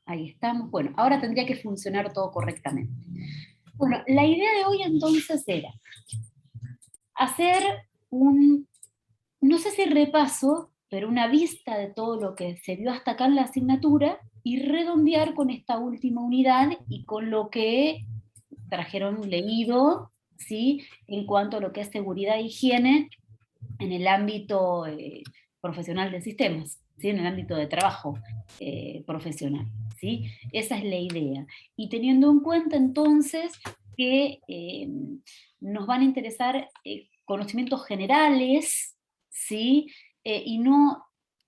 Ahí estamos. Bueno, ahora tendría que funcionar todo correctamente. Bueno, la idea de hoy entonces era hacer un, no sé si repaso, pero una vista de todo lo que se vio hasta acá en la asignatura y redondear con esta última unidad y con lo que trajeron leído, ¿sí? En cuanto a lo que es seguridad e higiene en el ámbito profesional de sistemas, ¿sí? En el ámbito de trabajo profesional. ¿Sí? Esa es la idea. Y teniendo en cuenta entonces que nos van a interesar conocimientos generales, ¿sí? Y no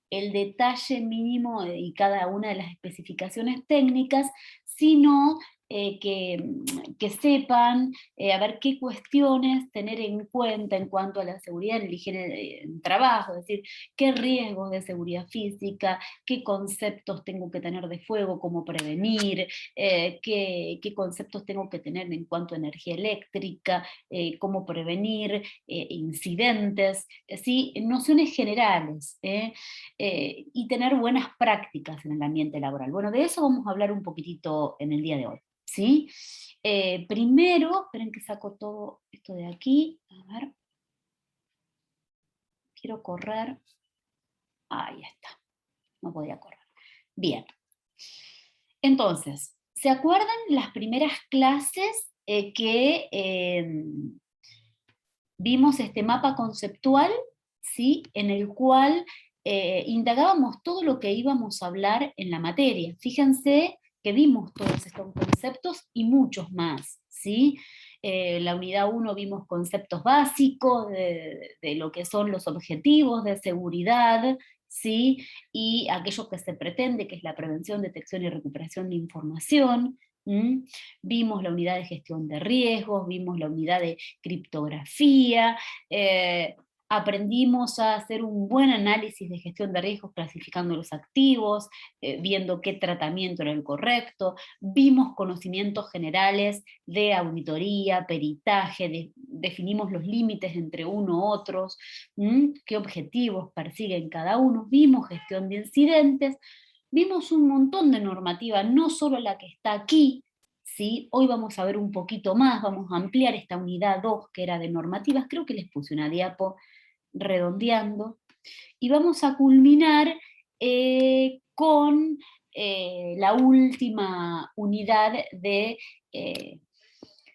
el detalle mínimo y cada una de las especificaciones técnicas, sino que sepan a ver qué cuestiones tener en cuenta en cuanto a la seguridad en el higiene en trabajo, es decir, qué riesgos de seguridad física, qué conceptos tengo que tener de fuego, cómo prevenir, qué conceptos tengo que tener en cuanto a energía eléctrica, cómo prevenir incidentes, ¿sí? Nociones generales, y tener buenas prácticas en el ambiente laboral. Bueno, de eso vamos a hablar un poquitito en el día de hoy. ¿Sí? Primero, esperen que saco todo esto de aquí, a ver, quiero correr, ahí está, no podía correr. Bien, entonces, ¿se acuerdan las primeras clases que vimos este mapa conceptual, ¿sí? En el cual indagábamos todo lo que íbamos a hablar en la materia? Fíjense que vimos todos estos conceptos y muchos más, ¿sí? La unidad 1 vimos conceptos básicos de lo que son los objetivos de seguridad, ¿sí? Y aquello que se pretende, que es la prevención, detección y recuperación de información. ¿Mm? Vimos la unidad de gestión de riesgos, vimos la unidad de criptografía, eh, aprendimos a hacer un buen análisis de gestión de riesgos clasificando los activos, viendo qué tratamiento era el correcto, vimos conocimientos generales de auditoría, peritaje, definimos los límites entre uno u otros, qué objetivos persiguen cada uno, vimos gestión de incidentes, vimos un montón de normativa, no solo la que está aquí, ¿sí? Hoy vamos a ver un poquito más, vamos a ampliar esta unidad 2 que era de normativas, creo que les puse una diapo redondeando, y vamos a culminar con la última unidad de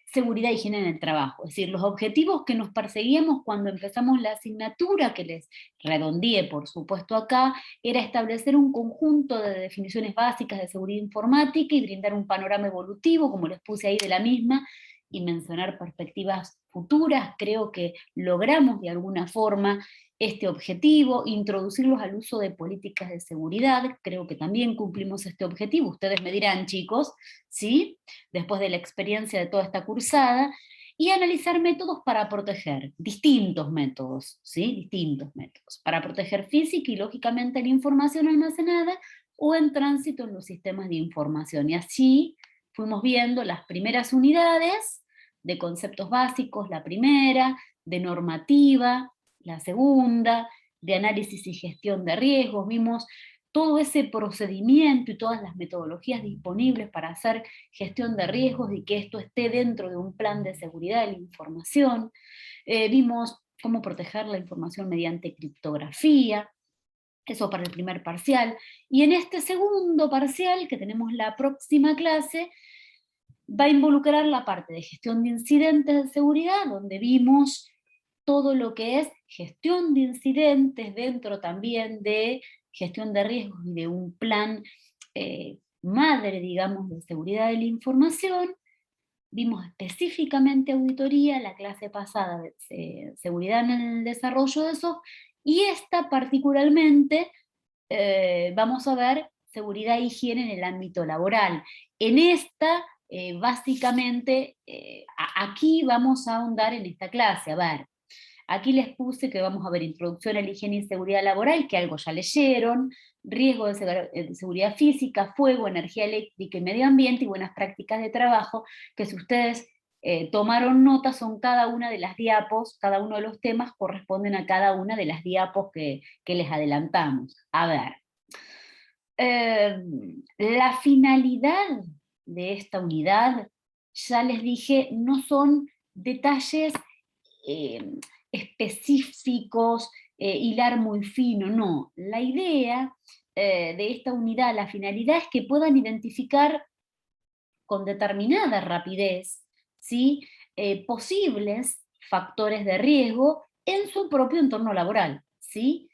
seguridad y higiene en el trabajo. Es decir, los objetivos que nos perseguíamos cuando empezamos la asignatura, que les redondeé por supuesto acá, era establecer un conjunto de definiciones básicas de seguridad informática y brindar un panorama evolutivo, como les puse ahí de la misma, y mencionar perspectivas futuras. Creo que logramos de alguna forma este objetivo, introducirlos al uso de políticas de seguridad, creo que también cumplimos este objetivo. Ustedes me dirán, chicos, ¿sí? Después de la experiencia de toda esta cursada, y analizar métodos para proteger, distintos métodos, ¿sí? Distintos métodos, para proteger física y lógicamente la información almacenada o en tránsito en los sistemas de información. Y así fuimos viendo las primeras unidades de conceptos básicos, la primera, de normativa, la segunda, de análisis y gestión de riesgos, vimos todo ese procedimiento y todas las metodologías disponibles para hacer gestión de riesgos y que esto esté dentro de un plan de seguridad de la información. Vimos cómo proteger la información mediante criptografía, eso para el primer parcial. Y en este segundo parcial, que tenemos la próxima clase, va a involucrar la parte de gestión de incidentes de seguridad, donde vimos todo lo que es gestión de incidentes dentro también de gestión de riesgos y de un plan madre, digamos, de seguridad de la información. Vimos específicamente auditoría, la clase pasada de seguridad en el desarrollo de eso, y esta particularmente vamos a ver seguridad e higiene en el ámbito laboral. En esta, básicamente, aquí vamos a ahondar en esta clase. A ver, aquí les puse que vamos a ver introducción a la higiene y seguridad laboral, que algo ya leyeron, riesgo de seguridad física, fuego, energía eléctrica y medio ambiente, y buenas prácticas de trabajo, que si ustedes tomaron nota son cada una de las diapos, cada uno de los temas corresponden a cada una de las diapos que les adelantamos. A ver, La finalidad de esta unidad, ya les dije, no son detalles eh, específicos, hilar muy fino, no. La idea de esta unidad, la finalidad es que puedan identificar con determinada rapidez, ¿sí? Posibles factores de riesgo en su propio entorno laboral, ¿sí?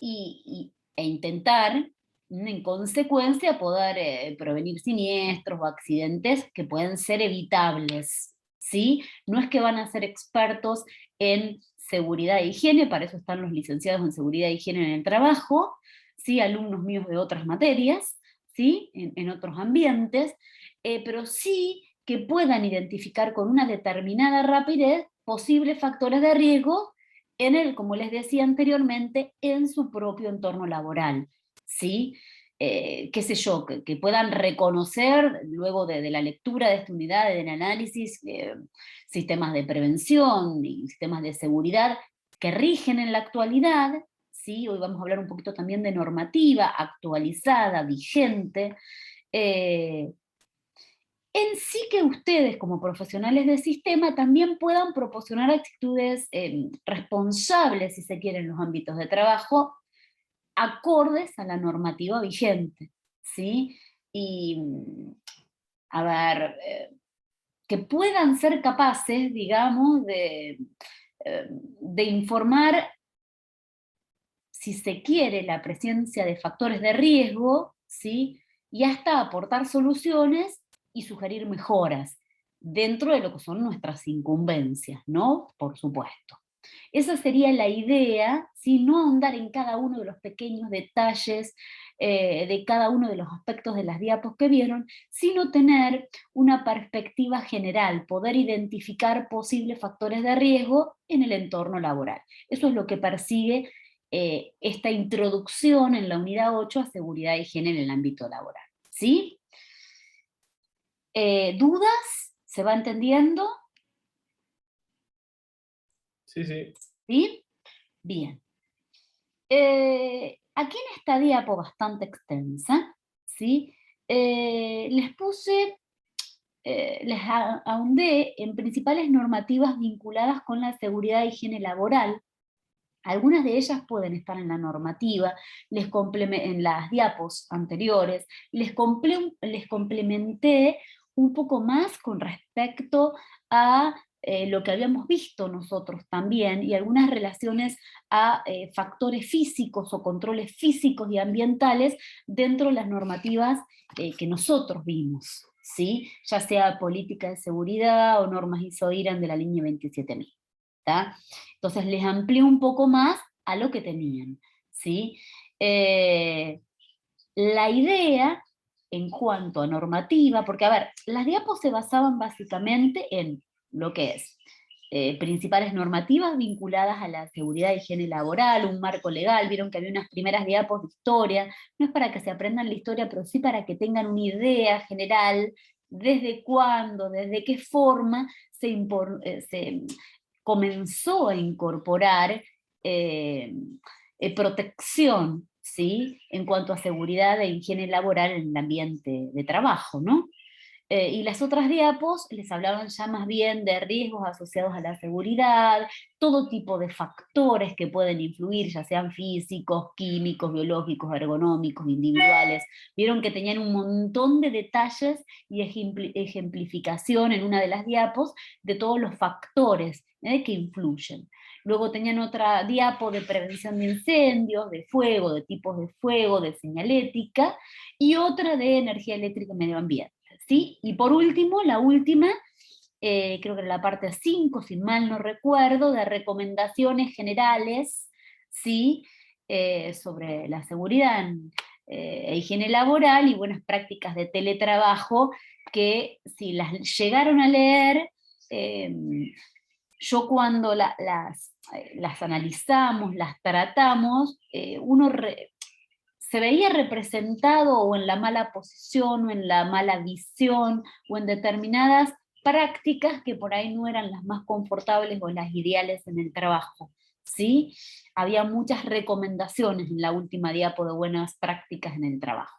E intentar, en consecuencia, poder prevenir siniestros o accidentes que pueden ser evitables, ¿sí? No es que van a ser expertos en seguridad e higiene, para eso están los licenciados en seguridad e higiene en el trabajo, ¿sí? Alumnos míos de otras materias, ¿sí? En otros ambientes, pero sí que puedan identificar con una determinada rapidez posibles factores de riesgo en el, como les decía anteriormente, en su propio entorno laboral, ¿sí? Qué sé yo, que puedan reconocer luego de la lectura de esta unidad, del análisis, sistemas de prevención y sistemas de seguridad que rigen en la actualidad, ¿sí? Hoy vamos a hablar un poquito también de normativa actualizada, vigente, en sí que ustedes como profesionales del sistema también puedan proporcionar actitudes responsables, si se quiere, en los ámbitos de trabajo, acordes a la normativa vigente, ¿sí? Y, a ver, que puedan ser capaces, digamos, de informar, si se quiere, la presencia de factores de riesgo, ¿sí? Y hasta aportar soluciones y sugerir mejoras dentro de lo que son nuestras incumbencias, ¿no? Por supuesto. Esa sería la idea, ¿sí? No ahondar en cada uno de los pequeños detalles de cada uno de los aspectos de las diapos que vieron, sino tener una perspectiva general, poder identificar posibles factores de riesgo en el entorno laboral. Eso es lo que persigue esta introducción en la unidad 8 a seguridad y higiene en el ámbito laboral. ¿Sí? ¿Dudas? ¿Se va entendiendo? Sí, sí. ¿Sí? Bien. Aquí en esta diapo bastante extensa, ¿sí? Les puse, ahondé en principales normativas vinculadas con la seguridad e higiene laboral. Algunas de ellas pueden estar en la normativa, en las diapos anteriores, les complementé un poco más con respecto a lo que habíamos visto nosotros también y algunas relaciones a factores físicos o controles físicos y ambientales dentro de las normativas que nosotros vimos, ¿sí? Ya sea política de seguridad o normas ISO-IRAN de la línea 27.000. ¿Tá? Entonces les amplié un poco más a lo que tenían, ¿sí? La idea en cuanto a normativa, porque a ver, las diapos se basaban básicamente en lo que es principales normativas vinculadas a la seguridad y higiene laboral, un marco legal, vieron que había unas primeras diapos de historia, no es para que se aprendan la historia, pero sí para que tengan una idea general desde cuándo, desde qué forma se comenzó a incorporar protección, ¿sí? En cuanto a seguridad e higiene laboral en el ambiente de trabajo, ¿no? Y las otras diapos les hablaban ya más bien de riesgos asociados a la seguridad, todo tipo de factores que pueden influir, ya sean físicos, químicos, biológicos, ergonómicos, individuales. Vieron que tenían un montón de detalles y ejemplificación en una de las diapos de todos los factores que influyen. Luego tenían otra diapo de prevención de incendios, de fuego, de tipos de fuego, de señalética, y otra de energía eléctrica y medio ambiente. ¿Sí? Y por último, la última, creo que era la parte 5, si mal no recuerdo, de recomendaciones generales, ¿sí? Sobre la seguridad e higiene laboral y buenas prácticas de teletrabajo, que si las llegaron a leer, yo cuando las analizamos, las tratamos, se veía representado o en la mala posición, o en la mala visión, o en determinadas prácticas que por ahí no eran las más confortables o las ideales en el trabajo, ¿sí? Había muchas recomendaciones en la última diapo de buenas prácticas en el trabajo.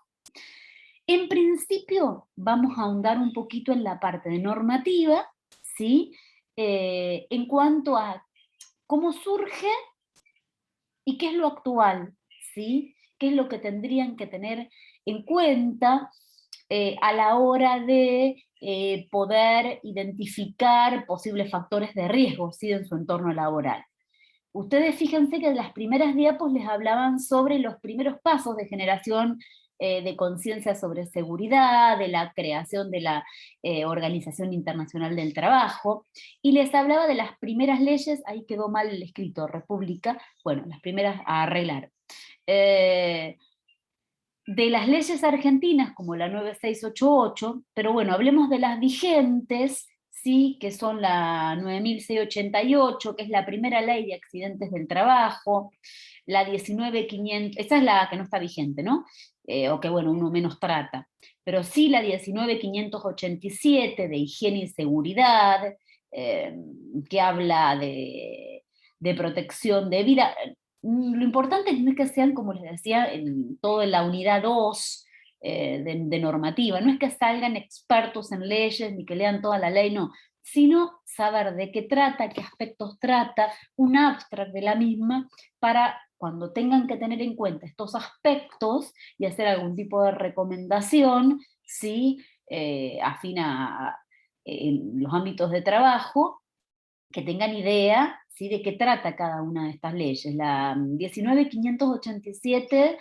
En principio, vamos a ahondar un poquito en la parte de normativa, ¿sí? En cuanto a cómo surge y qué es lo actual, ¿sí? ¿Qué es lo que tendrían que tener en cuenta a la hora de poder identificar posibles factores de riesgo, ¿sí? En su entorno laboral? Ustedes fíjense que en las primeras diapos les hablaban sobre los primeros pasos de generación de conciencia sobre seguridad, de la creación de la Organización Internacional del Trabajo, y les hablaba de las primeras leyes, ahí quedó mal el escrito, república, bueno, las primeras a arreglar. De las leyes argentinas, como la 9688, pero bueno, hablemos de las vigentes, ¿sí? Que son la 9688, que es la primera ley de accidentes del trabajo, la 19500, esa es la que no está vigente, ¿no? O que bueno, uno menos trata, pero sí la 19587 de higiene y seguridad, que habla de protección de vida. Lo importante no es que sean, como les decía, en toda la unidad 2 de normativa, no es que salgan expertos en leyes ni que lean toda la ley, no, sino saber de qué trata, qué aspectos trata, un abstract de la misma, para cuando tengan que tener en cuenta estos aspectos y hacer algún tipo de recomendación, ¿sí? Afín a los ámbitos de trabajo, que tengan idea, ¿sí? De qué trata cada una de estas leyes. La 19587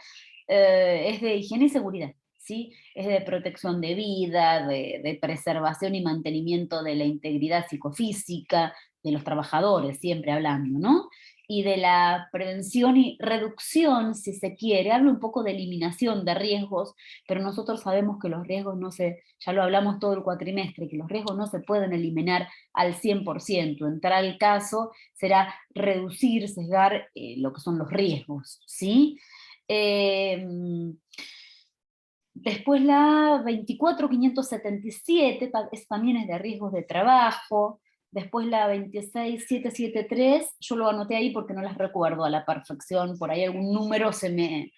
es de higiene y seguridad, ¿sí? Es de protección de vida, de preservación y mantenimiento de la integridad psicofísica de los trabajadores, siempre hablando, ¿no? Y de la prevención y reducción, si se quiere, habla un poco de eliminación de riesgos, pero nosotros sabemos que los riesgos no se, ya lo hablamos todo el cuatrimestre, que los riesgos no se pueden eliminar al 100%. En tal caso será reducir, sesgar lo que son los riesgos, ¿sí? Después la 24577, también es de riesgos de trabajo. Después la 26773, yo lo anoté ahí porque no las recuerdo a la perfección, por ahí algún número se me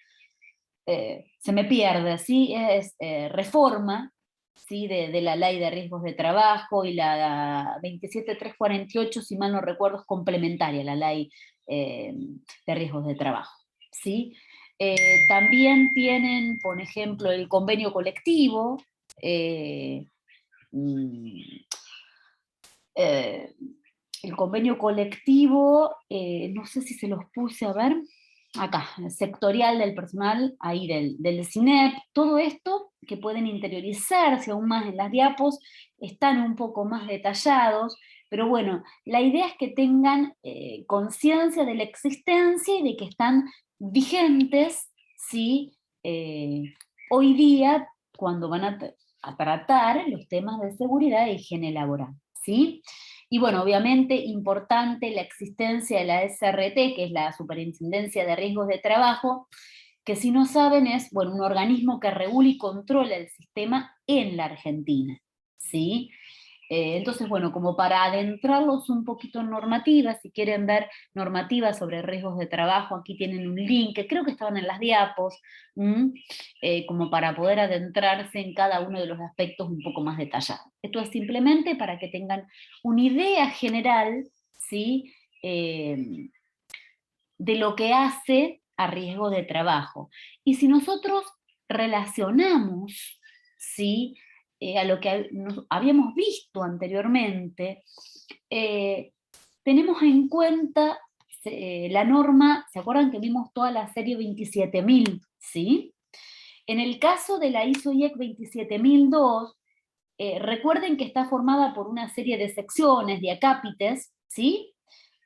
pierde, ¿sí? Es reforma, ¿sí? De la ley de riesgos de trabajo, y la 27348, si mal no recuerdo, es complementaria a la ley de riesgos de trabajo, ¿sí? También tienen, por ejemplo, el convenio colectivo, eh, mm, eh, el convenio colectivo, no sé si se los puse a ver, acá, sectorial del personal, ahí del CINEP, todo esto que pueden interiorizarse aún más en las diapos, están un poco más detallados, pero bueno, la idea es que tengan conciencia de la existencia y de que están vigentes, ¿sí? Hoy día, cuando van a tratar los temas de seguridad e higiene laboral, ¿sí? Y bueno, obviamente importante la existencia de la SRT, que es la Superintendencia de Riesgos de Trabajo, que si no saben es, bueno, un organismo que regula y controla el sistema en la Argentina, ¿sí? Entonces, bueno, como para adentrarlos un poquito en normativas, si quieren ver normativas sobre riesgos de trabajo, aquí tienen un link, que creo que estaban en las diapos, como para poder adentrarse en cada uno de los aspectos un poco más detallados. Esto es simplemente para que tengan una idea general, ¿sí? De lo que hace a riesgo de trabajo. Y si nosotros relacionamos, ¿sí? A lo que habíamos visto anteriormente, tenemos en cuenta la norma, ¿se acuerdan que vimos toda la serie 27000? ¿Sí? En el caso de la ISO-IEC 27002, recuerden que está formada por una serie de secciones, de acápites, ¿sí?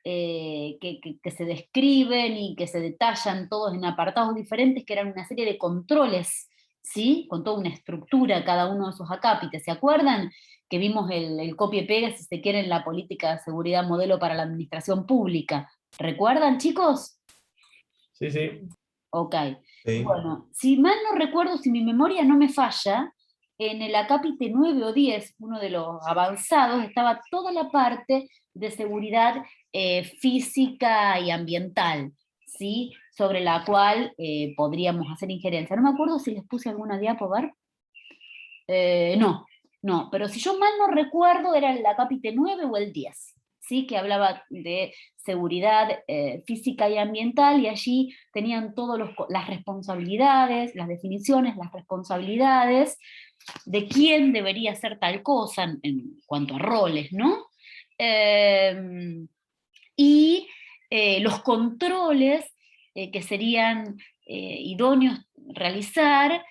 Que se describen y que se detallan todos en apartados diferentes, que eran una serie de controles, ¿sí? Con toda una estructura cada uno de esos acápites. ¿Se acuerdan? Que vimos el copia y pega, si se quiere, en la política de seguridad modelo para la administración pública. ¿Recuerdan, chicos? Sí, sí. Ok. Sí. Bueno, si mal no recuerdo, si mi memoria no me falla, en el acápite 9 o 10, uno de los avanzados, estaba toda la parte de seguridad física y ambiental, ¿sí? Sobre la cual podríamos hacer injerencia. No me acuerdo si les puse alguna diapo, a ver. No, no, pero si yo mal no recuerdo era el acápite 9 o el 10, ¿sí? Que hablaba de seguridad física y ambiental, y allí tenían todas las responsabilidades, las definiciones, las responsabilidades de quién debería hacer tal cosa en cuanto a roles, ¿no? Eh, y los controles que serían idóneos realizar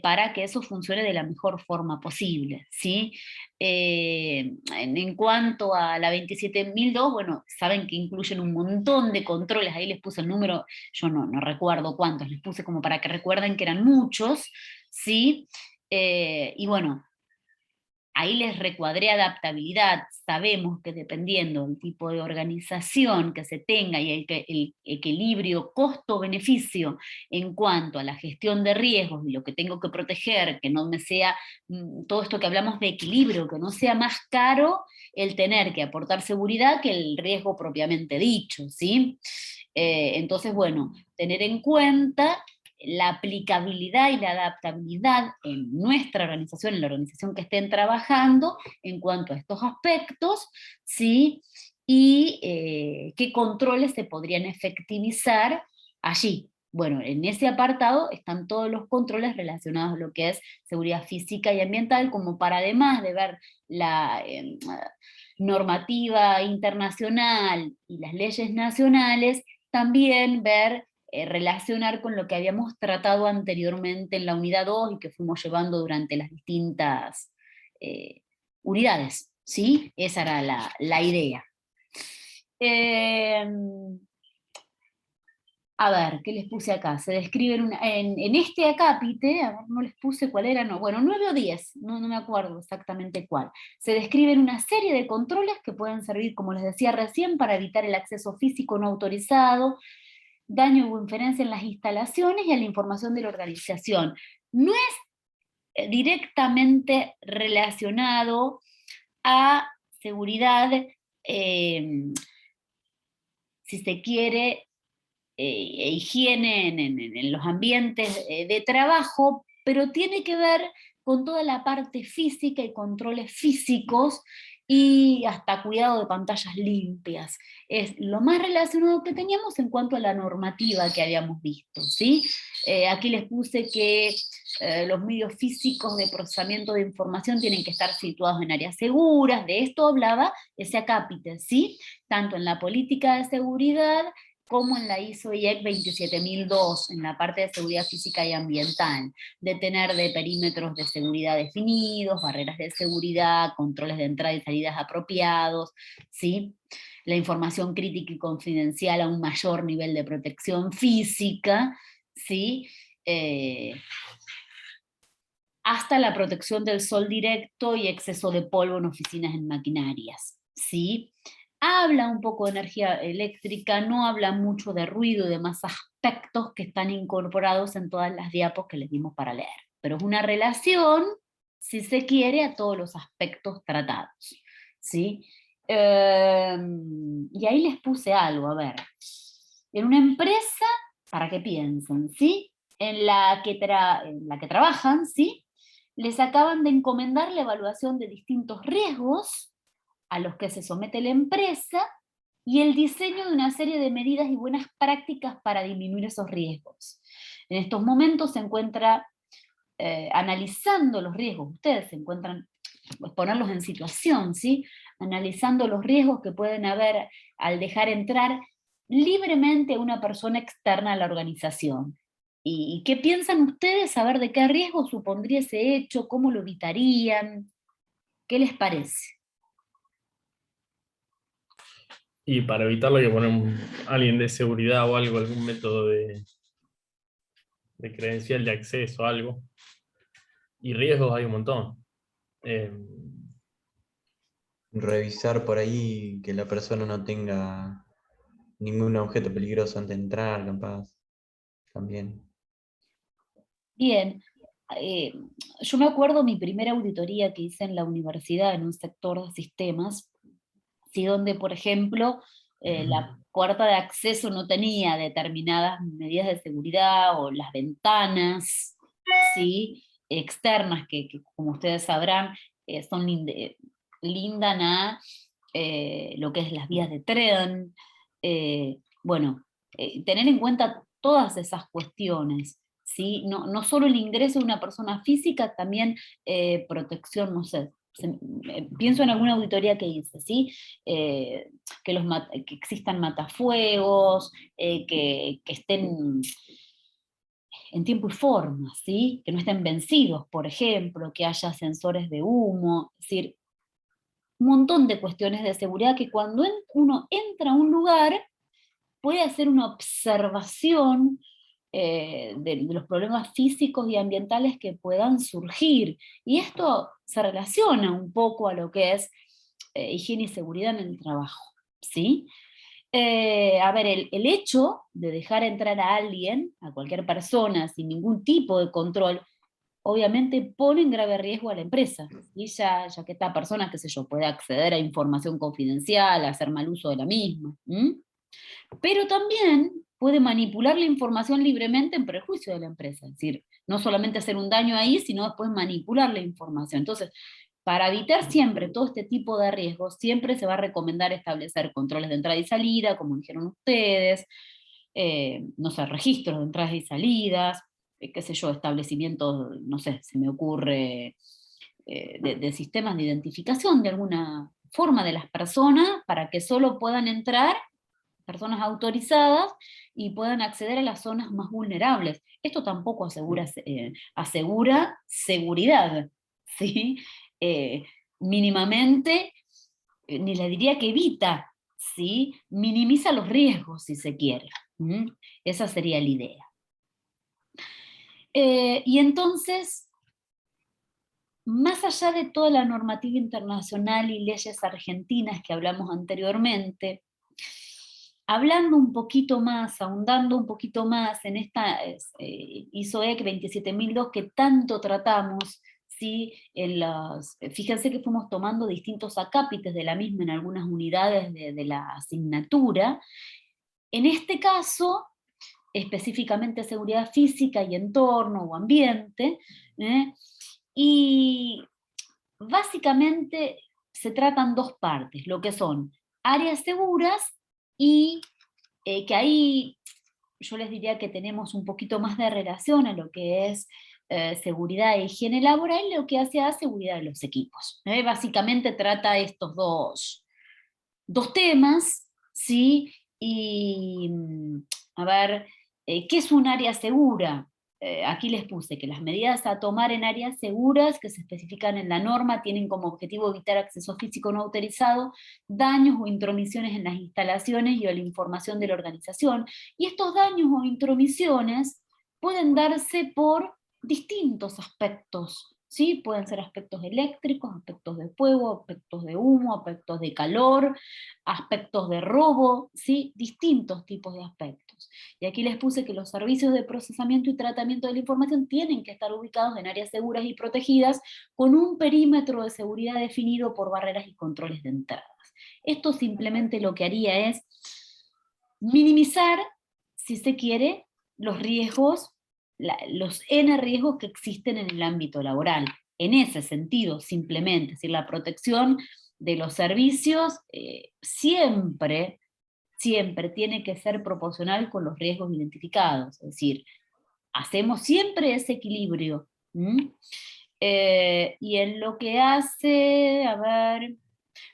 para que eso funcione de la mejor forma posible, ¿sí? En cuanto a la 27002, bueno, saben que incluyen un montón de controles, ahí les puse el número, yo no recuerdo cuántos, les puse como para que recuerden que eran muchos, ¿sí? Y bueno, ahí les recuadré adaptabilidad. Sabemos que dependiendo del tipo de organización que se tenga y el equilibrio costo-beneficio en cuanto a la gestión de riesgos y lo que tengo que proteger, que no me sea todo esto que hablamos de equilibrio, que no sea más caro el tener que aportar seguridad que el riesgo propiamente dicho, ¿sí? Entonces, bueno, tener en cuenta la aplicabilidad y la adaptabilidad en nuestra organización, en la organización que estén trabajando, en cuanto a estos aspectos, ¿sí? Y qué controles se podrían efectivizar allí. Bueno, en ese apartado están todos los controles relacionados a lo que es seguridad física y ambiental, como para además de ver la normativa internacional y las leyes nacionales, también ver relacionar con lo que habíamos tratado anteriormente en la unidad 2 y que fuimos llevando durante las distintas unidades, ¿sí? Esa era la idea. Eh, a ver, ¿qué les puse acá? Se describen en este acápite, a ver, no les puse cuál era, no, bueno, 9 o 10, no me acuerdo exactamente cuál. Se describen una serie de controles que pueden servir, como les decía recién, para evitar el acceso físico no autorizado, daño o inferencia en las instalaciones y a la información de la organización. No es directamente relacionado a seguridad, si se quiere, e higiene en los ambientes de trabajo, pero tiene que ver con toda la parte física y controles físicos y hasta cuidado de pantallas limpias. Es lo más relacionado que teníamos en cuanto a la normativa que habíamos visto, ¿sí? Aquí les puse que los medios físicos de procesamiento de información tienen que estar situados en áreas seguras, de esto hablaba ese acápite, ¿sí? Tanto en la política de seguridad como en la ISO IEC 27002, en la parte de seguridad física y ambiental, de tener de perímetros de seguridad definidos, barreras de seguridad, controles de entrada y salidas apropiados, ¿sí? La información crítica y confidencial a un mayor nivel de protección física, ¿sí? Hasta la protección del sol directo y exceso de polvo en oficinas, en maquinarias, ¿sí? Habla un poco de energía eléctrica, no habla mucho de ruido y demás aspectos que están incorporados en todas las diapos que les dimos para leer, pero es una relación, si se quiere, a todos los aspectos tratados, ¿sí? Y ahí les puse algo, a ver, en una empresa, para que piensen, ¿sí? En la que trabajan, ¿sí? Les acaban de encomendar la evaluación de distintos riesgos a los que se somete la empresa y el diseño de una serie de medidas y buenas prácticas para disminuir esos riesgos. En estos momentos se encuentra analizando los riesgos, ustedes se encuentran, pues ponerlos en situación, ¿sí? Analizando los riesgos que pueden haber al dejar entrar libremente a una persona externa a la organización. ¿Y qué piensan ustedes? Saber de qué riesgo supondría ese hecho, cómo lo evitarían, ¿qué les parece? Y para evitarlo hay que poner alguien de seguridad o algo, algún método de credencial de acceso, algo. Y riesgos hay un montón. Eh, Revisar por ahí que la persona no tenga ningún objeto peligroso antes de entrar, capaz, también. Bien, eh, yo me acuerdo mi primera auditoría que hice en la universidad en un sector de sistemas, ¿sí? Donde, por ejemplo, la puerta de acceso no tenía determinadas medidas de seguridad o las ventanas, ¿sí? externas que como ustedes sabrán, lindan a lo que es las vías de tren, bueno, tener en cuenta todas esas cuestiones, ¿sí? No solo el ingreso de una persona física, también protección, no sé, pienso en alguna auditoría que hice, ¿sí? Que existan matafuegos, que estén en tiempo y forma, ¿sí? Que no estén vencidos, por ejemplo, que haya sensores de humo, es decir, un montón de cuestiones de seguridad que cuando uno entra a un lugar puede hacer una observación de los problemas físicos y ambientales que puedan surgir. Y esto se relaciona un poco a lo que es higiene y seguridad en el trabajo, ¿sí? A ver, el hecho de dejar entrar a alguien, a cualquier persona, sin ningún tipo de control, obviamente pone en grave riesgo a la empresa, ¿sí? Ya que esta persona, qué sé yo, puede acceder a información confidencial, hacer mal uso de la misma. Pero también puede manipular la información libremente en perjuicio de la empresa, es decir, no solamente hacer un daño ahí, sino después manipular la información. Entonces, para evitar siempre todo este tipo de riesgos, siempre se va a recomendar establecer controles de entrada y salida, como dijeron ustedes, no sé, registros de entradas y salidas, qué sé yo, establecimientos, no sé, se me ocurre, de sistemas de identificación de alguna forma de las personas para que solo puedan entrar personas autorizadas y puedan acceder a las zonas más vulnerables. Esto tampoco asegura seguridad, ¿sí? Eh, Mínimamente, ni le diría que evita, ¿sí? Minimiza los riesgos, si se quiere. Esa sería la idea. Y entonces, más allá de toda la normativa internacional y leyes argentinas que hablamos anteriormente, hablando un poquito más, ahondando un poquito más en esta ISOEC 27002 que tanto tratamos, ¿sí? Fíjense que fuimos tomando distintos acápites de la misma en algunas unidades de la asignatura. En este caso, específicamente seguridad física y entorno o ambiente, y básicamente se tratan dos partes, lo que son áreas seguras y que ahí yo les diría que tenemos un poquito más de relación a lo que es seguridad e higiene laboral y lo que hace a seguridad de los equipos. Básicamente trata estos dos temas, ¿sí? Y, a ver, ¿qué es un área segura? Aquí les puse que las medidas a tomar en áreas seguras que se especifican en la norma tienen como objetivo evitar acceso físico no autorizado, daños o intromisiones en las instalaciones y o la información de la organización. Y estos daños o intromisiones pueden darse por distintos aspectos, ¿sí? Pueden ser aspectos eléctricos, aspectos de fuego, aspectos de humo, aspectos de calor, aspectos de robo, ¿sí? Distintos tipos de aspectos. Y aquí les puse que los servicios de procesamiento y tratamiento de la información tienen que estar ubicados en áreas seguras y protegidas con un perímetro de seguridad definido por barreras y controles de entradas. Esto simplemente lo que haría es minimizar, si se quiere, los riesgos, los N riesgos que existen en el ámbito laboral. En ese sentido, simplemente, es decir, la protección de los servicios siempre tiene que ser proporcional con los riesgos identificados, es decir, hacemos siempre ese equilibrio. Y en lo que hace, a ver,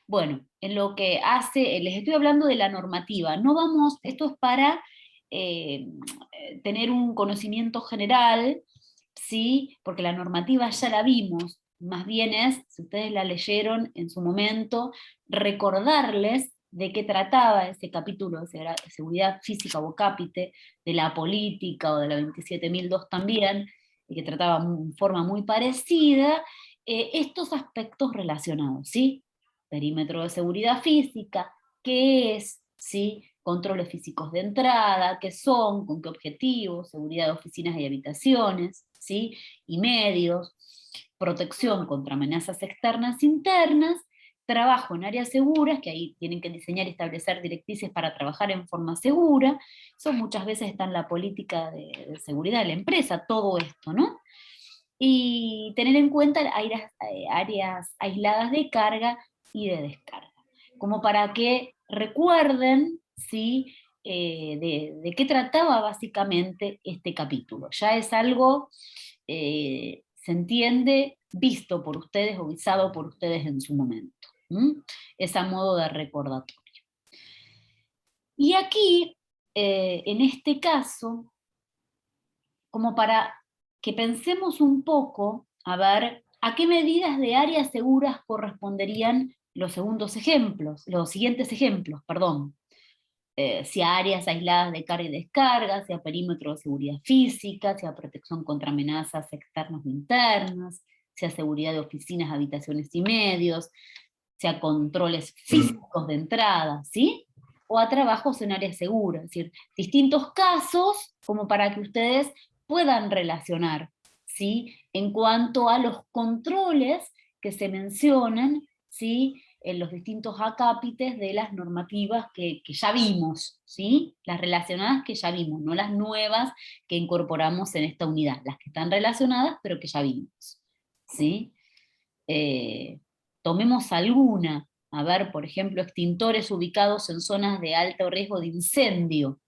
bueno, en lo que hace, les estoy hablando de la normativa, no vamos, esto es para tener un conocimiento general, ¿sí? Porque la normativa ya la vimos, más bien es, si ustedes la leyeron en su momento, recordarles de qué trataba ese capítulo de seguridad física o cápite, de la política o de la 27002 también, y que trataba en forma muy parecida, estos aspectos relacionados, ¿sí? Perímetro de seguridad física, qué es, ¿sí? Controles físicos de entrada, qué son, con qué objetivos, seguridad de oficinas y habitaciones, ¿sí? Y medios, protección contra amenazas externas e internas, trabajo en áreas seguras, que ahí tienen que diseñar y establecer directrices para trabajar en forma segura, eso muchas veces está en la política de seguridad de la empresa, todo esto, ¿no? y tener en cuenta áreas aisladas de carga y de descarga, como para que recuerden, ¿sí? De qué trataba básicamente este capítulo. Ya es algo, se entiende, visto por ustedes o visado por ustedes en su momento. Es a modo de recordatorio. Y aquí, en este caso, como para que pensemos un poco, a ver, a qué medidas de áreas seguras corresponderían los siguientes ejemplos, perdón. Si a áreas aisladas de carga y descarga, si a perímetro de seguridad física, si a protección contra amenazas externas o internas, si a seguridad de oficinas, habitaciones y medios, si a controles físicos de entrada, ¿sí? O a trabajos en áreas seguras, es decir, distintos casos como para que ustedes puedan relacionar, ¿sí? En cuanto a los controles que se mencionan, ¿sí? En los distintos acápites de las normativas que ya vimos, ¿sí? Las relacionadas que ya vimos, no las nuevas que incorporamos en esta unidad, las que están relacionadas pero que ya vimos, ¿sí? Tomemos alguna, a ver, por ejemplo, extintores ubicados en zonas de alto riesgo de incendio.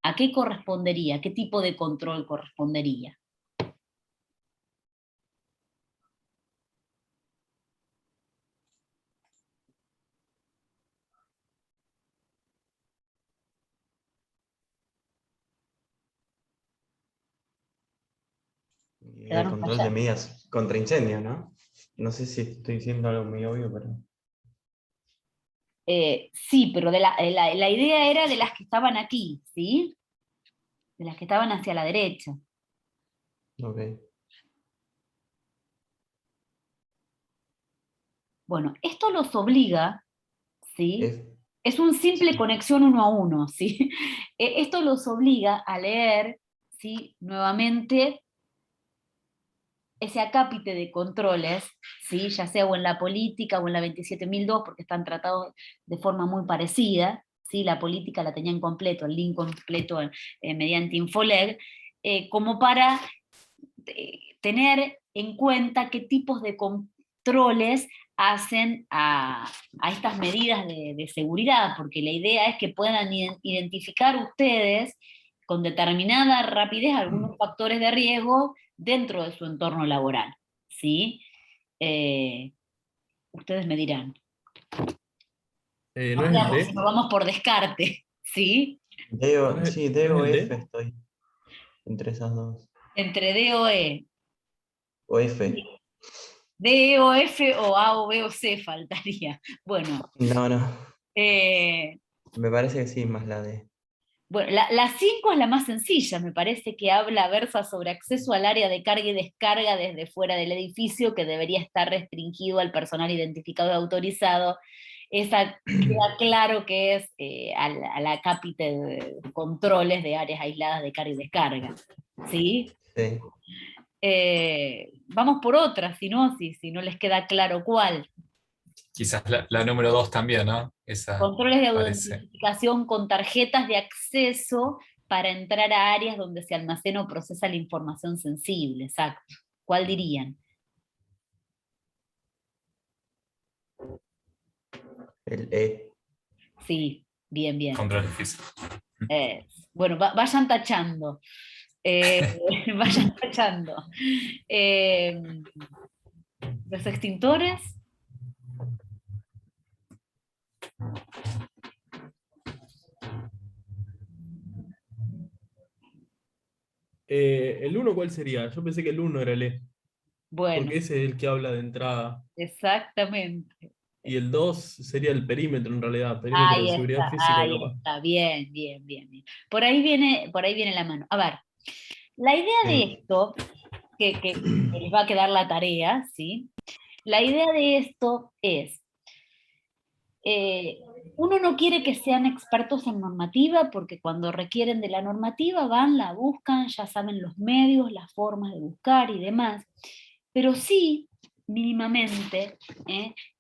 ¿A qué correspondería? ¿Qué tipo de control correspondería? Y el Quedaron control de callados. medidas contra incendios, ¿no? No sé si estoy diciendo algo muy obvio, pero... Sí, pero la idea era de las que estaban aquí, ¿sí? De las que estaban hacia la derecha. Ok. Bueno, esto los obliga, ¿sí? Es, Es un simple conexión uno a uno, ¿sí? Esto los obliga a leer, ¿sí? Nuevamente ese acápite de controles, ¿sí? Ya sea o en la política o en la 27.002, porque están tratados de forma muy parecida, ¿sí? La política la tenían completo, el link completo mediante Infoleg, como para tener en cuenta qué tipos de controles hacen a estas medidas de seguridad, porque la idea es que puedan identificar ustedes con determinada rapidez algunos factores de riesgo dentro de su entorno laboral, ¿sí? Eh, Ustedes me dirán. ¿No es el Si D? nos vamos por descarte, ¿sí? D, sí, D ¿No es o el F D? estoy. Entre esas dos. Entre D o E. O F. D, E o F o A o B o C faltaría. Bueno, No, no. eh, Me parece que sí, más la D. bueno, la 5 es la más sencilla, me parece que versa sobre acceso al área de carga y descarga desde fuera del edificio, que debería estar restringido al personal identificado y autorizado. Esa queda claro que es a la cápite de controles de áreas aisladas de carga y descarga. ¿Sí? Sí. Vamos por otra, si no les queda claro cuál. Quizás la número 2 también, ¿no? Esa Controles de parece. identificación con tarjetas de acceso para entrar a áreas donde se almacena o procesa la información sensible, exacto. ¿Cuál dirían? El E. Sí, bien, bien. Control difícil. Bueno, vayan tachando. Eh, vayan tachando. Eh, los extintores, ¿El uno cuál sería? Yo pensé que el uno era el E, bueno, porque ese es el que habla de entrada. exactamente. Y el 2 sería el perímetro en realidad, perímetro de seguridad física Ahí capaz. está, bien, bien, bien, bien. Por ahí viene la mano. A ver, la idea de Sí. esto, que les va a quedar la tarea, ¿sí? La idea de esto es, eh, uno no quiere que sean expertos en normativa, porque cuando requieren de la normativa van, la buscan, ya saben los medios, las formas de buscar y demás, pero sí, mínimamente,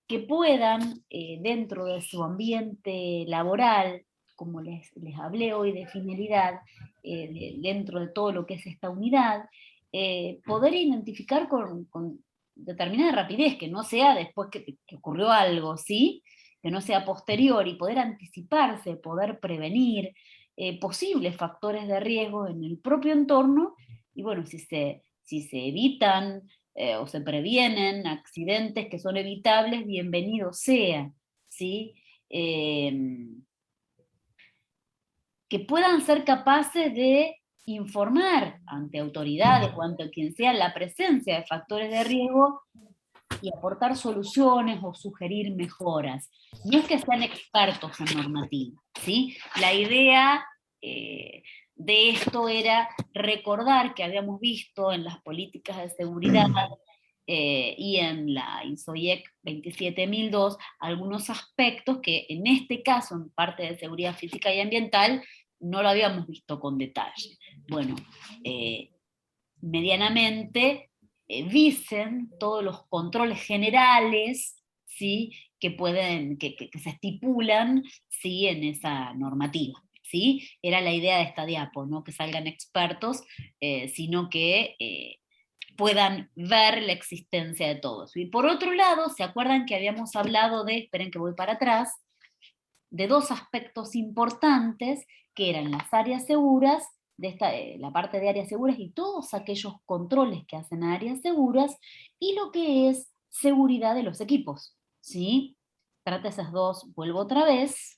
que puedan, dentro de su ambiente laboral, como les hablé hoy de finalidad, dentro de todo lo que es esta unidad, poder identificar con determinada rapidez, que no sea después que ocurrió algo, ¿sí? Que no sea posterior, y poder anticiparse, poder prevenir posibles factores de riesgo en el propio entorno, y bueno, si se evitan o se previenen accidentes que son evitables, bienvenido sea, ¿sí? Que puedan ser capaces de informar ante autoridades o ante quien sea la presencia de factores de riesgo y aportar soluciones o sugerir mejoras. No es que sean expertos en normativa, ¿sí? La idea de esto era recordar que habíamos visto en las políticas de seguridad y en la ISOIEC 27002 algunos aspectos que en este caso, en parte de seguridad física y ambiental, no lo habíamos visto con detalle. Bueno, medianamente dicen todos los controles generales, ¿sí? que se estipulan, ¿sí? en esa normativa. ¿Sí? Era la idea de esta diapo, no que salgan expertos, sino que puedan ver la existencia de todos. Y por otro lado, ¿se acuerdan que habíamos hablado de, esperen que voy para atrás, de dos aspectos importantes, que eran las áreas seguras, la parte de áreas seguras y todos aquellos controles que hacen a áreas seguras, y lo que es seguridad de los equipos, ¿sí? Trata esas dos, vuelvo otra vez.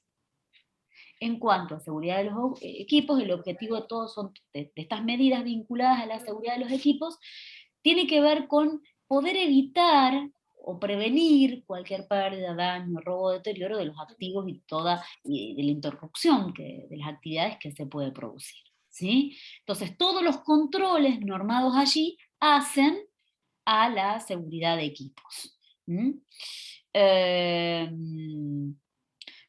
En cuanto a seguridad de los equipos, el objetivo de todos de estas medidas vinculadas a la seguridad de los equipos tiene que ver con poder evitar o prevenir cualquier pérdida, daño, robo, deterioro de los activos y de la interrupción de las actividades que se puede producir, ¿sí? Entonces, todos los controles normados allí hacen a la seguridad de equipos.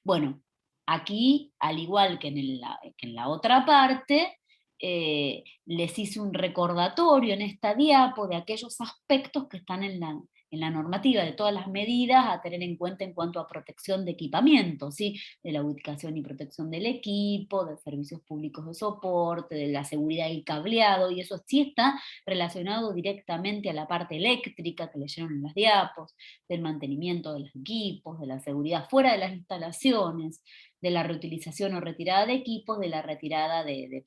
Bueno, aquí, al igual que en la otra parte, les hice un recordatorio en esta diapo de aquellos aspectos que están en la normativa, de todas las medidas a tener en cuenta en cuanto a protección de equipamiento, ¿sí? De la ubicación y protección del equipo, de servicios públicos de soporte, de la seguridad y cableado, y eso sí está relacionado directamente a la parte eléctrica que leyeron en las diapos, del mantenimiento de los equipos, de la seguridad fuera de las instalaciones, de la reutilización o retirada de equipos, de la retirada de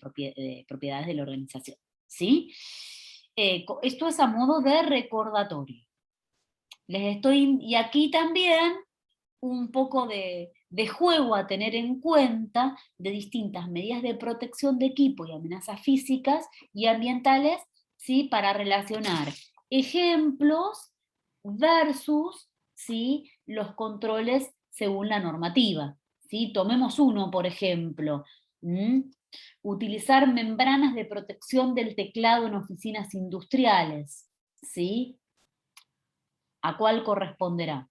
propiedades de la organización, ¿sí? Esto es a modo de recordatorio. Y aquí también un poco de juego a tener en cuenta de distintas medidas de protección de equipo y amenazas físicas y ambientales, ¿sí? Para relacionar ejemplos versus, ¿sí? Los controles según la normativa, ¿sí? Tomemos uno, por ejemplo. Utilizar membranas de protección del teclado en oficinas industriales, ¿sí? ¿A cuál corresponderá?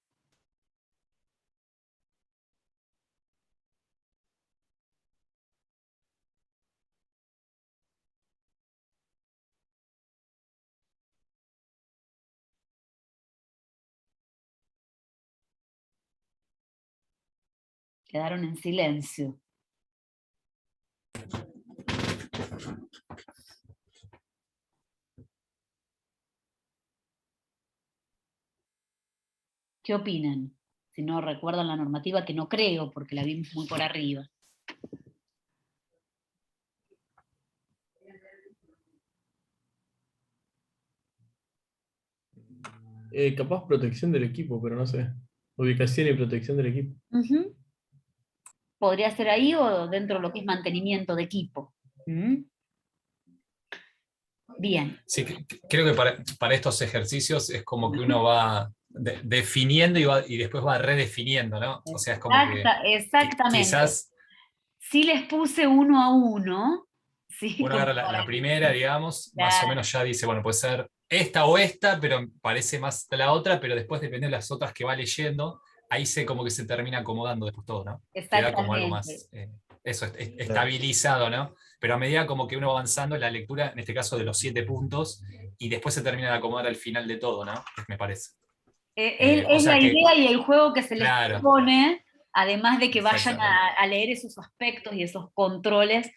Quedaron en silencio. ¿Qué opinan? Si no recuerdan la normativa, que no creo, porque la vimos muy por arriba. Capaz protección del equipo, pero no sé. Ubicación y protección del equipo. Podría ser ahí o dentro de lo que es mantenimiento de equipo. Bien. Sí, creo que para estos ejercicios es como que uno va definiendo y después va redefiniendo, ¿no? O sea, es como que Exactamente. quizás Sí les puse uno a uno. ¿Sí? uno agarra la primera, digamos, más o menos ya dice, bueno, puede ser esta o esta, pero parece más la otra, pero después depende de las otras que va leyendo, ahí como que se termina acomodando después todo, ¿no? Queda como algo más, estabilizado, ¿no? Pero a medida como que uno va avanzando en la lectura, en este caso de los 7 puntos, y después se termina de acomodar al final de todo, ¿no? Me parece. Es la idea y el juego que se les pone, además de que vayan Exactamente. a leer esos aspectos y esos controles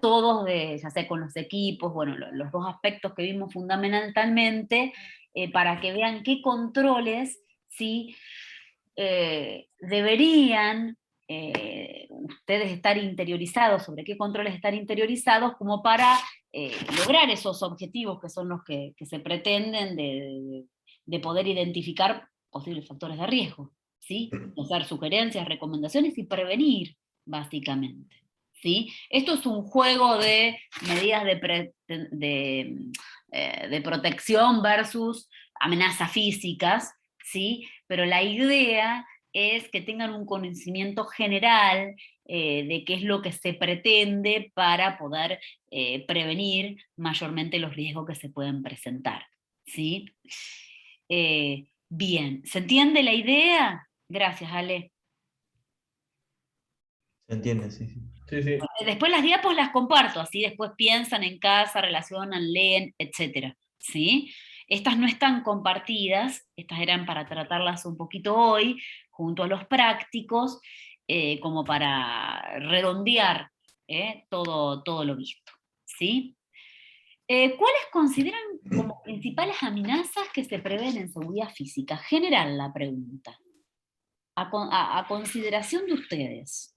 todos, ya sea con los equipos, bueno, los dos aspectos que vimos fundamentalmente, para que vean qué controles, ¿sí? Deberían ustedes estar interiorizados, sobre qué controles estar interiorizados, como para lograr esos objetivos que son los que se pretenden de poder identificar posibles factores de riesgo, ¿sí? Hacer sugerencias, recomendaciones y prevenir, básicamente, ¿sí? Esto es un juego de medidas de protección versus amenazas físicas, ¿sí? Pero la idea es que tengan un conocimiento general de qué es lo que se pretende para poder prevenir mayormente los riesgos que se pueden presentar, ¿sí? Bien, ¿se entiende la idea? Gracias, Ale. Se entiende, sí, sí. Sí, sí. Después las diapos las comparto, así después piensan en casa, relacionan, leen, etc. ¿Sí? Estas no están compartidas, estas eran para tratarlas un poquito hoy, junto a los prácticos, como para redondear todo lo visto. ¿Sí? ¿Cuáles consideran como principales amenazas que se prevén en seguridad física? General la pregunta. A consideración de ustedes.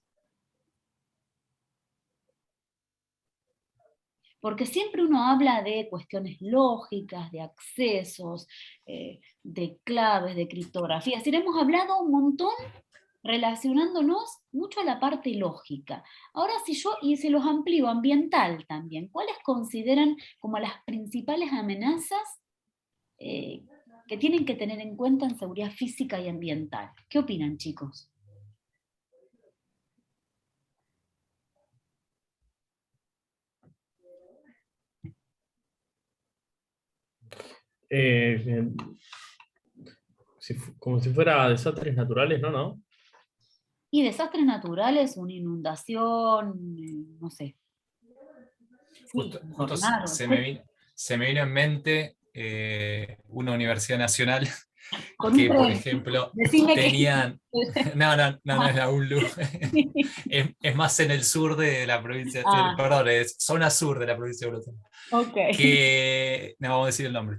Porque siempre uno habla de cuestiones lógicas, de accesos, de claves, de criptografía. Es decir, hemos hablado un montón relacionándonos mucho a la parte lógica. Ahora y se los amplío, ambiental también, ¿cuáles consideran como las principales amenazas que tienen que tener en cuenta en seguridad física y ambiental? ¿Qué opinan, chicos? Como si fuera desastres naturales, ¿no? Y desastres naturales, una inundación, no sé. Justo, Sí, justo tornado, se me vino en mente una universidad nacional con un que, por tren. ejemplo, Decime tenían... que... No es la UNLU. Es más en el sur de la provincia, Ah, perdón, es zona sur de la provincia de Buenos Aires. ok. Que, no vamos a decir el nombre.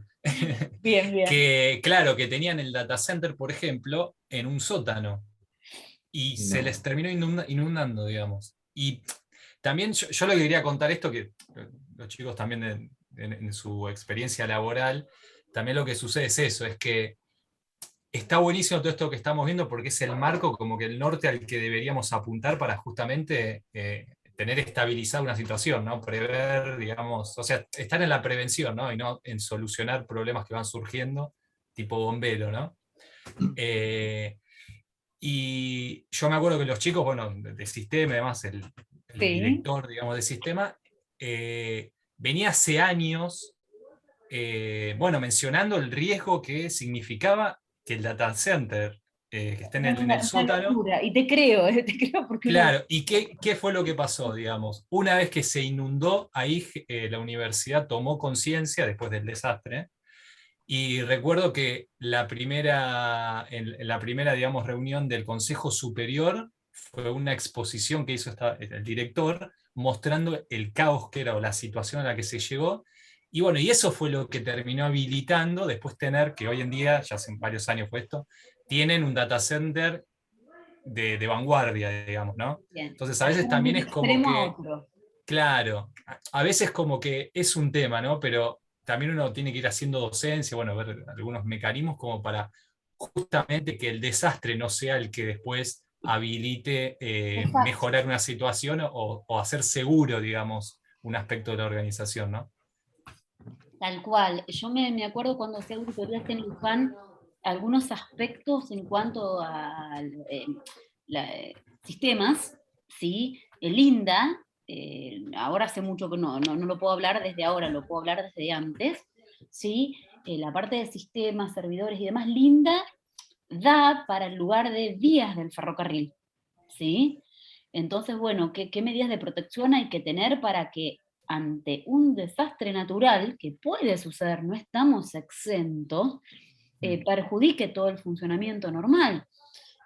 Bien, bien. Que, claro, que tenían el data center, por ejemplo, en un sótano. Y se No. les terminó inundando, digamos. Y también yo lo que quería contar esto, que los chicos también en su experiencia laboral, también lo que sucede es eso, es que está buenísimo todo esto que estamos viendo porque es el marco, como que el norte al que deberíamos apuntar para justamente tener estabilizada una situación, ¿no? Prever, digamos, o sea, estar en la prevención, ¿no? Y no en solucionar problemas que van surgiendo, tipo bombero, ¿no? Y yo me acuerdo que los chicos, bueno, de sistema, además el Sí. director, digamos, de sistema, venía hace años, bueno, mencionando el riesgo que significaba que el data center que esté en el Una sótano. locura. Y te creo porque Claro, ¿y qué fue lo que pasó, digamos? Una vez que se inundó, ahí la universidad tomó conciencia, después del desastre, y recuerdo que en la primera, digamos, reunión del Consejo Superior fue una exposición que hizo el director mostrando el caos que era o la situación a la que se llegó. Y bueno, y eso fue lo que terminó habilitando después tener, que hoy en día, ya hace varios años fue esto, tienen un data center de vanguardia, digamos, ¿no? bien. Entonces a veces también De es un como extremo a que, otro. claro, a veces como que es un tema, ¿no? Pero también uno tiene que ir haciendo docencia, bueno, ver algunos mecanismos como para justamente que el desastre no sea el que después habilite Exacto. mejorar una situación o hacer seguro, digamos, un aspecto de la organización, ¿no? Tal cual. Yo me acuerdo cuando hacía auditorías en Luján, algunos aspectos en cuanto a sistemas, ¿sí? El INDA, ahora hace mucho que no lo puedo hablar desde ahora, lo puedo hablar desde antes, ¿sí? La parte de sistemas, servidores y demás, Linda da para el lugar de vías del ferrocarril, ¿sí? Entonces, bueno, ¿qué medidas de protección hay que tener para que ante un desastre natural, que puede suceder, no estamos exentos, perjudique todo el funcionamiento normal?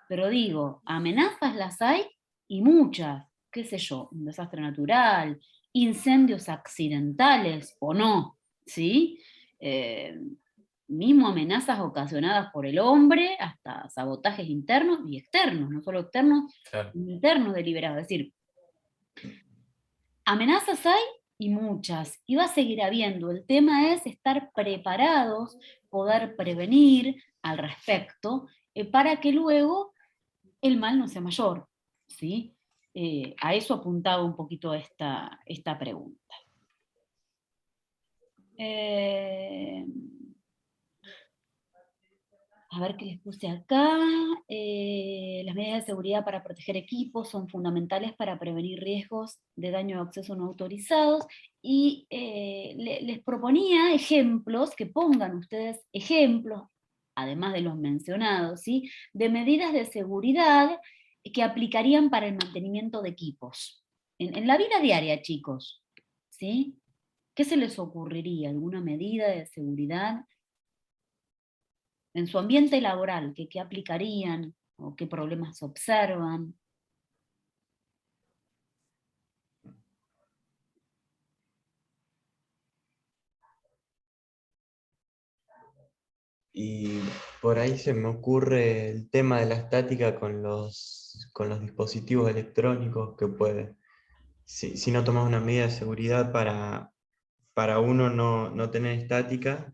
Pero digo, amenazas las hay y muchas, qué sé yo, un desastre natural, incendios accidentales o no, ¿sí? Mismo amenazas ocasionadas por el hombre, hasta sabotajes internos y externos, no solo externos, Claro. internos deliberados. Es decir, amenazas hay y muchas, y va a seguir habiendo. El tema es estar preparados, poder prevenir al respecto, para que luego el mal no sea mayor, ¿sí? A eso apuntaba un poquito esta pregunta. A ver qué les puse acá. Las medidas de seguridad para proteger equipos son fundamentales para prevenir riesgos de daño de acceso no autorizados. Y les proponía ejemplos, que pongan ustedes ejemplos, además de los mencionados, ¿sí? De medidas de seguridad que aplicarían para el mantenimiento de equipos. En la vida diaria, chicos, ¿sí? ¿Qué se les ocurriría? ¿Alguna medida de seguridad? En su ambiente laboral, ¿qué aplicarían o qué problemas observan? Y por ahí se me ocurre el tema de la estática con los dispositivos electrónicos que puede. Si no tomas una medida de seguridad para uno no tener estática,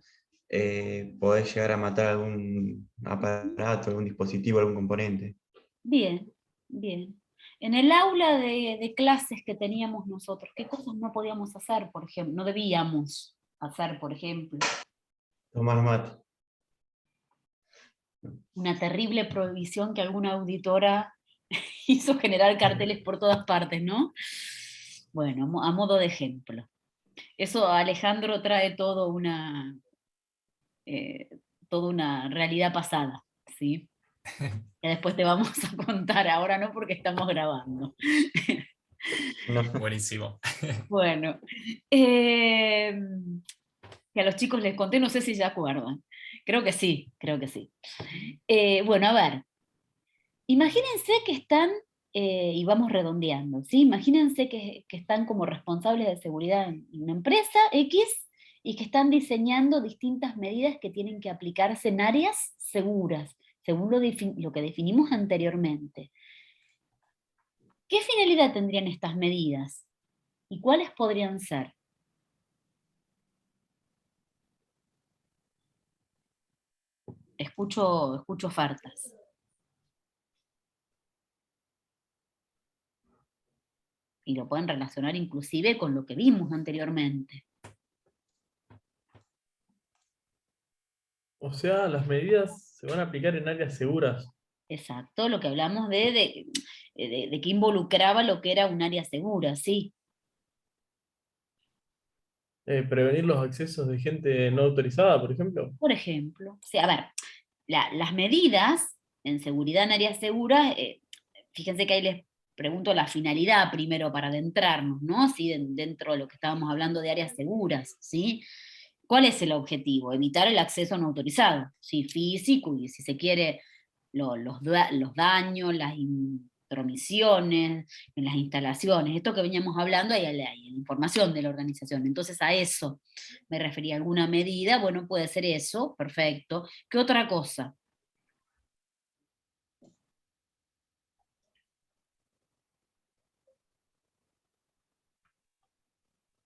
podés llegar a matar algún aparato, algún dispositivo, algún componente. Bien, bien. En el aula de clases que teníamos nosotros, ¿qué cosas no podíamos hacer, por ejemplo? No debíamos hacer, por ejemplo. Tomar mate. Una terrible prohibición que alguna auditora hizo generar carteles por todas partes, ¿no? Bueno, a modo de ejemplo. Eso Alejandro trae toda una realidad pasada, ¿sí? Que después te vamos a contar, ahora no porque estamos grabando. No. Buenísimo. Bueno, que a los chicos les conté, no sé si se acuerdan. Creo que sí, creo que sí. Bueno, a ver, imagínense que están, y vamos redondeando, ¿sí? Imagínense que están como responsables de seguridad en una empresa X y que están diseñando distintas medidas que tienen que aplicarse en áreas seguras, según lo que definimos anteriormente. ¿Qué finalidad tendrían estas medidas? ¿Y cuáles podrían ser? Escucho ofertas. Y lo pueden relacionar inclusive con lo que vimos anteriormente. O sea, las medidas se van a aplicar en áreas seguras. Exacto, lo que hablamos de que involucraba lo que era un área segura, sí. Prevenir los accesos de gente no autorizada, por ejemplo. Por ejemplo, o sea, a ver, las medidas en seguridad en áreas seguras, fíjense que ahí les pregunto la finalidad primero para adentrarnos, ¿no? ¿Sí? Dentro de lo que estábamos hablando de áreas seguras, ¿sí? ¿Cuál es el objetivo? Evitar el acceso no autorizado, ¿sí? Físico, y si se quiere, los daños, las intromisiones en las instalaciones, esto que veníamos hablando, hay información de la organización. Entonces a eso me refería. ¿Alguna medida? Bueno, puede ser eso, perfecto. ¿Qué otra cosa?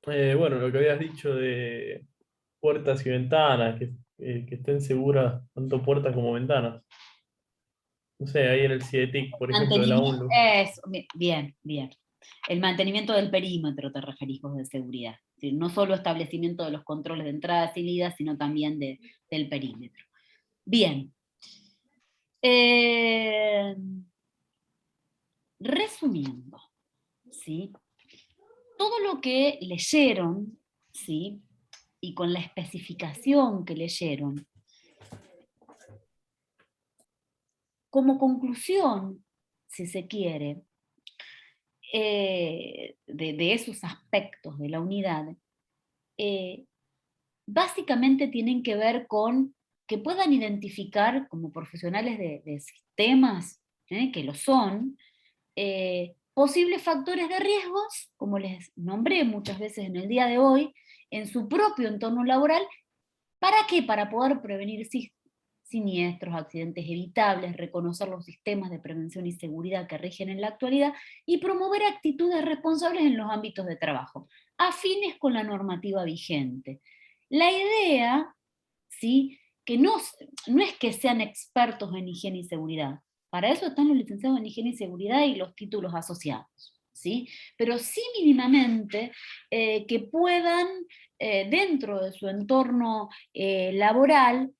Bueno, lo que habías dicho de puertas y ventanas, que estén seguras tanto puertas como ventanas. No sé, ahí en el CIETIC, por ejemplo, de la Mantenimiento, UNLU. eso, bien, bien. El mantenimiento del perímetro te referís vos de seguridad. Es decir, no solo establecimiento de los controles de entrada y salida, sino también del perímetro. Bien. Resumiendo, ¿sí? Todo lo que leyeron, ¿sí? Y con la especificación que leyeron, como conclusión, si se quiere, de esos aspectos de la unidad, básicamente tienen que ver con que puedan identificar como profesionales de sistemas, que lo son, posibles factores de riesgos, como les nombré muchas veces en el día de hoy, en su propio entorno laboral. ¿Para qué? Para poder prevenir siniestros, accidentes evitables, reconocer los sistemas de prevención y seguridad que rigen en la actualidad y promover actitudes responsables en los ámbitos de trabajo, afines con la normativa vigente. La idea, ¿sí?, que no es que sean expertos en higiene y seguridad. Para eso están los licenciados en higiene y seguridad y los títulos asociados, ¿sí? Pero sí mínimamente que puedan, dentro de su entorno laboral,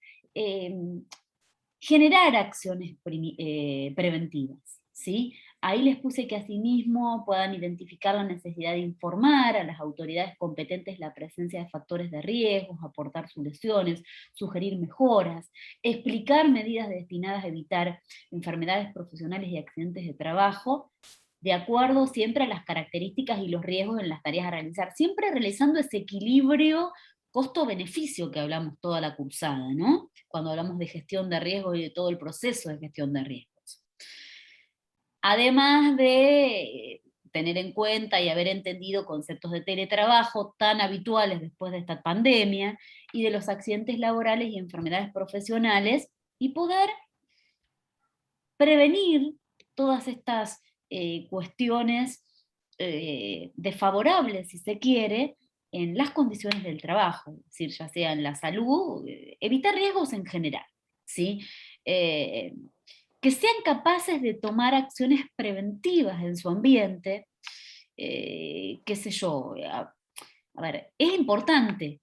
generar acciones preventivas, ¿sí? Ahí les puse que asimismo puedan identificar la necesidad de informar a las autoridades competentes la presencia de factores de riesgo, aportar soluciones, sugerir mejoras, explicar medidas destinadas a evitar enfermedades profesionales y accidentes de trabajo, de acuerdo siempre a las características y los riesgos en las tareas a realizar, siempre realizando ese equilibrio costo-beneficio que hablamos toda la cursada, ¿no? Cuando hablamos de gestión de riesgos y de todo el proceso de gestión de riesgos. Además de tener en cuenta y haber entendido conceptos de teletrabajo tan habituales después de esta pandemia, y de los accidentes laborales y enfermedades profesionales, y poder prevenir todas estas cuestiones desfavorables, si se quiere, en las condiciones del trabajo, es decir, ya sea en la salud, evitar riesgos en general, ¿sí? Que sean capaces de tomar acciones preventivas en su ambiente, qué sé yo, a ver, es importante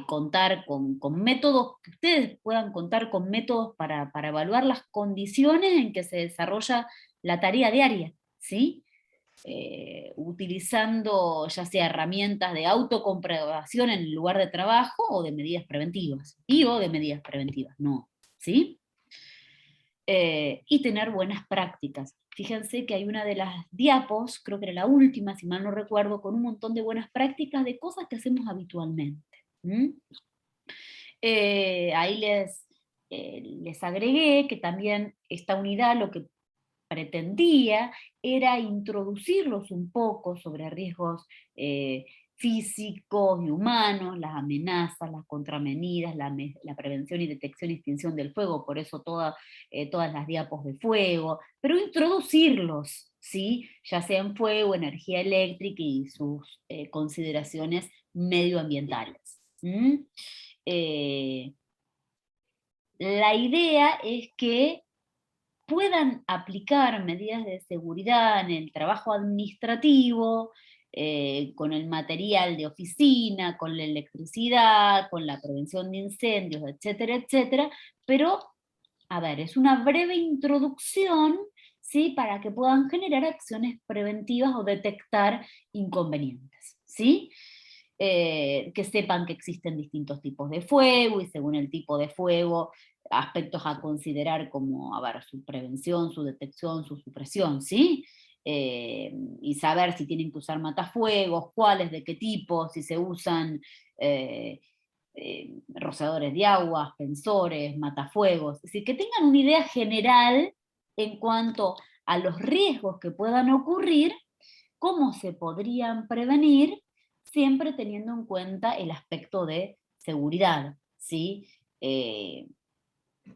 contar con métodos, que ustedes puedan contar con métodos para evaluar las condiciones en que se desarrolla la tarea diaria, ¿sí? Utilizando ya sea herramientas de autocomprobación en el lugar de trabajo o de medidas preventivas, o de medidas preventivas, no, ¿sí? Y tener buenas prácticas. Fíjense que hay una de las diapos, creo que era la última, si mal no recuerdo, con un montón de buenas prácticas de cosas que hacemos habitualmente. Ahí les agregué que también esta unidad lo que pretendía era introducirlos un poco sobre riesgos físicos y humanos, las amenazas, las contramedidas, la prevención y detección y extinción del fuego, por eso todas las diapos de fuego, pero introducirlos, ¿sí?, ya sea en fuego, energía eléctrica y sus consideraciones medioambientales. La idea es que puedan aplicar medidas de seguridad en el trabajo administrativo, con el material de oficina, con la electricidad, con la prevención de incendios, etcétera, etcétera, pero, a ver, es una breve introducción, ¿sí?, para que puedan generar acciones preventivas o detectar inconvenientes, ¿sí? Que sepan que existen distintos tipos de fuego, y según el tipo de fuego, aspectos a considerar como, a ver, su prevención, su detección, su supresión, ¿sí? Y saber si tienen que usar matafuegos, cuáles, de qué tipo, si se usan rociadores de agua, aspersores, matafuegos, es decir, que tengan una idea general en cuanto a los riesgos que puedan ocurrir, cómo se podrían prevenir, siempre teniendo en cuenta el aspecto de seguridad, ¿sí?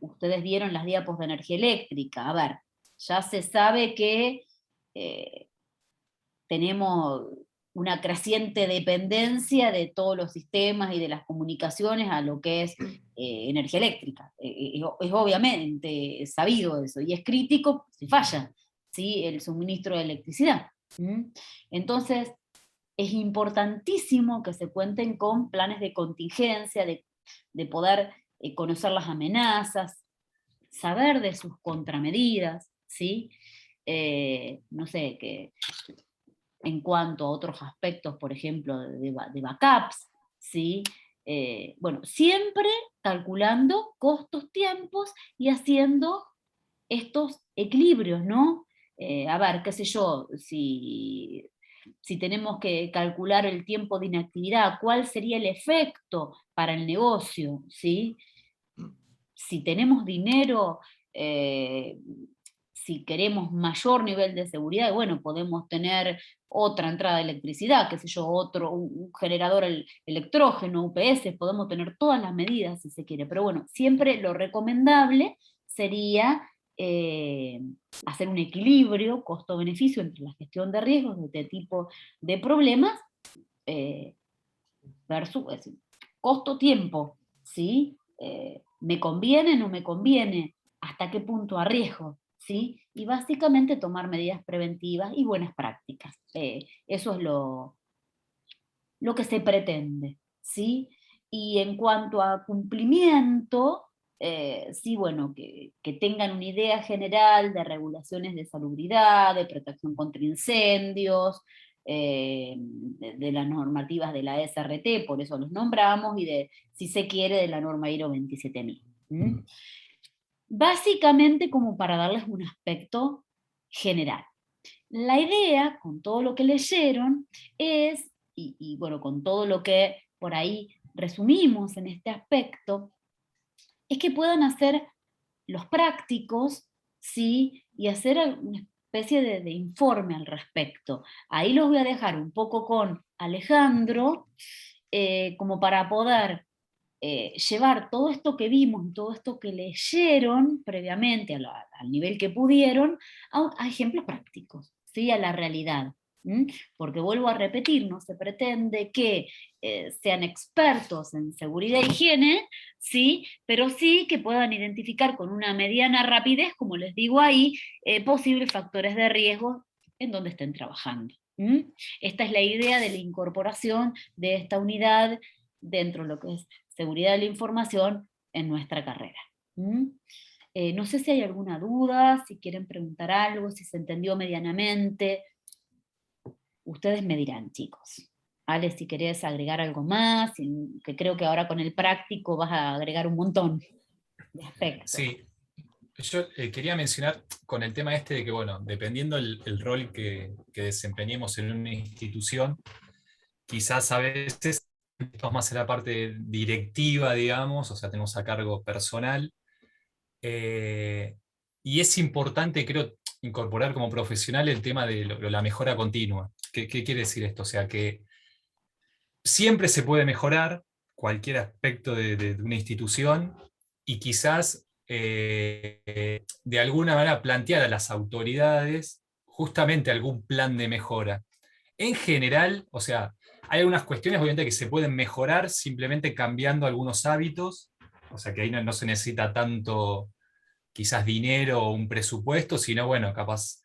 Ustedes vieron las diapos de energía eléctrica, a ver, ya se sabe que tenemos una creciente dependencia de todos los sistemas y de las comunicaciones a lo que es energía eléctrica. Es obviamente sabido eso, y es crítico si falla, ¿sí?, el suministro de electricidad. Entonces, es importantísimo que se cuenten con planes de contingencia, de poder conocer las amenazas, saber de sus contramedidas, ¿sí? No sé, que en cuanto a otros aspectos, por ejemplo, de backups, ¿sí? Bueno, siempre calculando costos, tiempos y haciendo estos equilibrios, ¿no? A ver, qué sé yo, si tenemos que calcular el tiempo de inactividad, ¿cuál sería el efecto para el negocio? ¿Sí? Si tenemos dinero, si si queremos mayor nivel de seguridad, bueno, podemos tener otra entrada de electricidad, qué sé yo, un generador electrógeno, UPS, podemos tener todas las medidas si se quiere, pero bueno, siempre lo recomendable sería hacer un equilibrio costo-beneficio entre la gestión de riesgos de este tipo de problemas versus costo-tiempo, ¿sí? ¿Me conviene, no me conviene? ¿Hasta qué punto arriesgo? ¿Sí? Y básicamente tomar medidas preventivas y buenas prácticas. Eso es lo que se pretende, ¿sí? Y en cuanto a cumplimiento, sí, bueno, que tengan una idea general de regulaciones de salubridad, de protección contra incendios, de las normativas de la SRT, por eso los nombramos, y de, si se quiere, de la norma ISO 27000. Básicamente como para darles un aspecto general. La idea, con todo lo que leyeron, es, y bueno, con todo lo que por ahí resumimos en este aspecto, es que puedan hacer los prácticos, ¿sí? Y hacer una especie de informe al respecto. Ahí los voy a dejar un poco con Alejandro, como para poder llevar todo esto que vimos y todo esto que leyeron previamente al nivel que pudieron a ejemplos prácticos, ¿sí? A la realidad. Porque vuelvo a repetir, no se pretende que sean expertos en seguridad e higiene, ¿sí? Pero sí que puedan identificar con una mediana rapidez, como les digo ahí, posibles factores de riesgo en donde estén trabajando. Esta es la idea de la incorporación de esta unidad dentro de lo que es seguridad de la información en nuestra carrera. No sé si hay alguna duda, si quieren preguntar algo, si se entendió medianamente. Ustedes me dirán, chicos. Ale, si querés agregar algo más, que creo que ahora con el práctico vas a agregar un montón de aspectos. Sí, yo quería mencionar con el tema este de que, bueno, dependiendo el rol que desempeñemos en una institución, quizás a veces estamos más en la parte directiva, digamos, o sea, tenemos a cargo personal, y es importante, creo, incorporar como profesional el tema de la mejora continua. ¿Qué quiere decir esto? O sea, que siempre se puede mejorar cualquier aspecto de una institución y quizás de alguna manera plantear a las autoridades justamente algún plan de mejora. En general, o sea, hay algunas cuestiones obviamente que se pueden mejorar simplemente cambiando algunos hábitos, o sea que ahí no se necesita tanto quizás dinero o un presupuesto, sino bueno, capaz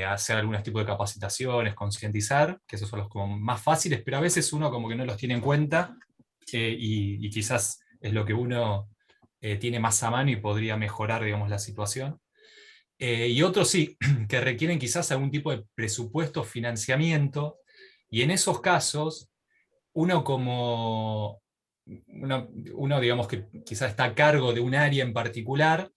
hacer algún tipo de capacitaciones, concientizar, que esos son los como más fáciles, pero a veces uno como que no los tiene en cuenta y quizás es lo que uno tiene más a mano y podría mejorar, digamos, la situación. Y otros sí, que requieren quizás algún tipo de presupuesto, financiamiento, y en esos casos, uno como, uno digamos que quizás está a cargo de un área en particular,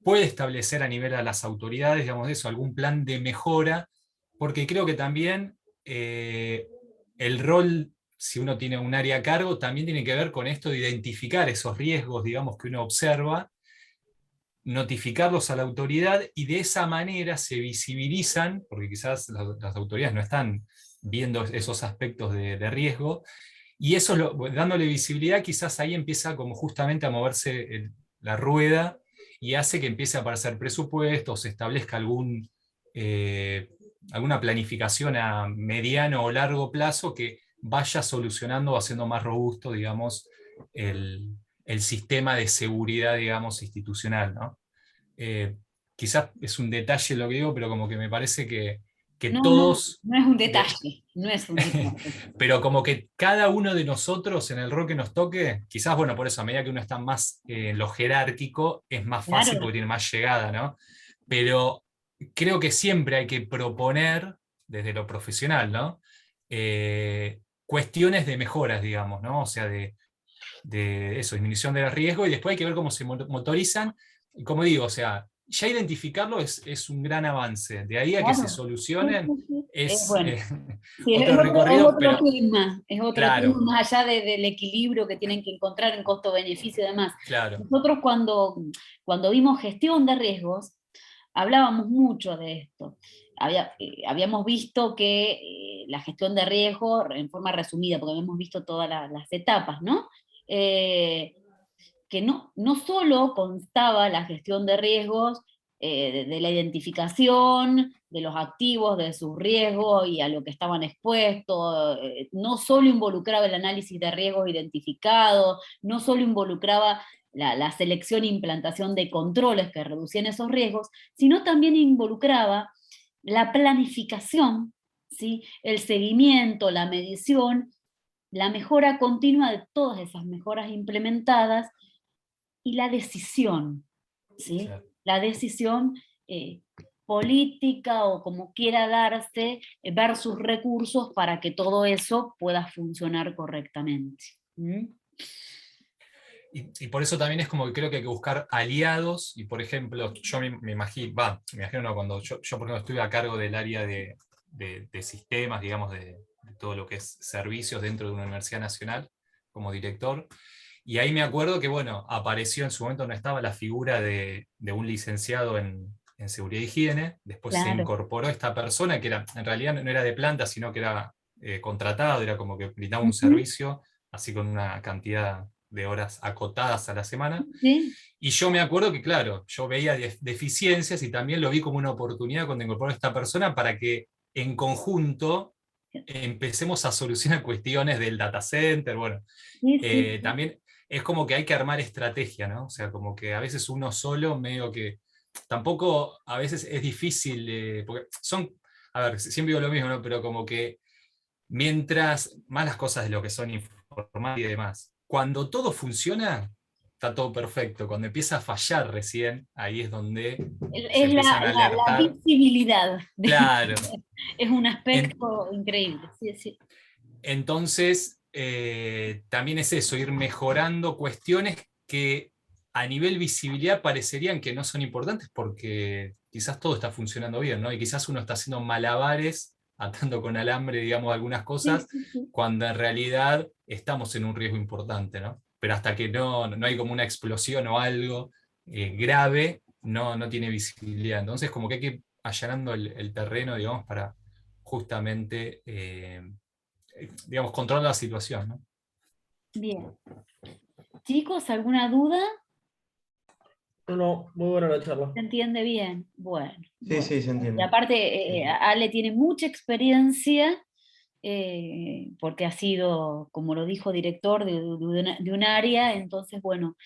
puede establecer a nivel de las autoridades, digamos, de eso, algún plan de mejora, porque creo que también el rol, si uno tiene un área a cargo, también tiene que ver con esto de identificar esos riesgos, digamos, que uno observa, notificarlos a la autoridad y de esa manera se visibilizan, porque quizás las autoridades no están viendo esos aspectos de riesgo, y eso dándole visibilidad, quizás ahí empieza como justamente a moverse la rueda y hace que empiece a aparecer presupuestos, se establezca alguna planificación a mediano o largo plazo que vaya solucionando o haciendo más robusto, digamos, el sistema de seguridad, digamos, institucional, ¿no? Quizás es un detalle lo que digo, pero como que me parece que todos... No es un detalle, no es un detalle. Pero como que cada uno de nosotros en el rol que nos toque, quizás, bueno, por eso a medida que uno está más en lo jerárquico, es más fácil porque tiene más llegada, ¿no? Pero creo que siempre hay que proponer, desde lo profesional, ¿no? Cuestiones de mejoras, digamos, ¿no? O sea, de eso, disminución del riesgo, y después hay que ver cómo se motorizan. Y como digo, o sea, ya identificarlo es un gran avance. De ahí a que se solucionen es bueno. otro recorrido. Es otro tema, Claro. tema más allá del equilibrio que tienen que encontrar en costo-beneficio y demás. Claro. Nosotros cuando vimos gestión de riesgos, hablábamos mucho de esto. Habíamos visto que la gestión de riesgo, en forma resumida, porque habíamos visto todas las etapas, ¿no? Que no solo constaba la gestión de riesgos de la identificación de los activos, de sus riesgos y a lo que estaban expuestos, no solo involucraba el análisis de riesgos identificados, no solo involucraba la selección e implantación de controles que reducían esos riesgos, sino también involucraba la planificación, ¿sí? El seguimiento, la medición, la mejora continua de todas esas mejoras implementadas, y la decisión, ¿sí? Claro. La decisión política o como quiera darse, versus recursos para que todo eso pueda funcionar correctamente. ¿Mm? Y por eso también es como que creo que hay que buscar aliados, y por ejemplo, yo me imagino, no, cuando yo por ejemplo estuve a cargo del área de sistemas, digamos, de todo lo que es servicios dentro de una universidad nacional, como director. Y ahí me acuerdo que, bueno, apareció en su momento, no estaba la figura de un licenciado en seguridad e higiene, después se Claro. incorporó esta persona que era, en realidad no era de planta, sino que era contratado, era como que brindaba un Ujú. servicio, así con una cantidad de horas acotadas a la semana. Sí. Y yo me acuerdo que, claro, yo veía deficiencias y también lo vi como una oportunidad cuando incorporó a esta persona para que en conjunto empecemos a solucionar cuestiones del data center, bueno, Sí, sí. también es como que hay que armar estrategia, ¿no? O sea, como que a veces uno solo medio que tampoco a veces es difícil, porque a ver, siempre digo lo mismo, ¿no? Pero como que mientras más las cosas de lo que son informática y demás, cuando todo funciona, está todo perfecto. Cuando empieza a fallar recién, ahí es donde se Es empiezan a la alertar. visibilidad. Claro. Es un En- aspecto increíble. Sí, sí. Entonces, también es eso, ir mejorando cuestiones que a nivel visibilidad parecerían que no son importantes porque quizás todo está funcionando bien, ¿no? Y quizás uno está haciendo malabares, atando con alambre, digamos, algunas Sí, cosas, sí, sí. cuando en realidad estamos en un riesgo importante, ¿no? Pero hasta que no hay como una explosión o algo grave, no tiene visibilidad. Entonces, como que hay que ir allanando el terreno, digamos, para justamente digamos, controla la situación, ¿no? Bien. Chicos, ¿alguna duda? No, muy buena la charla. ¿Se entiende bien? Bueno, Sí, bueno. sí, se Y entiende. aparte, Ale tiene mucha experiencia, porque ha sido, como lo dijo, director de un área, entonces, bueno,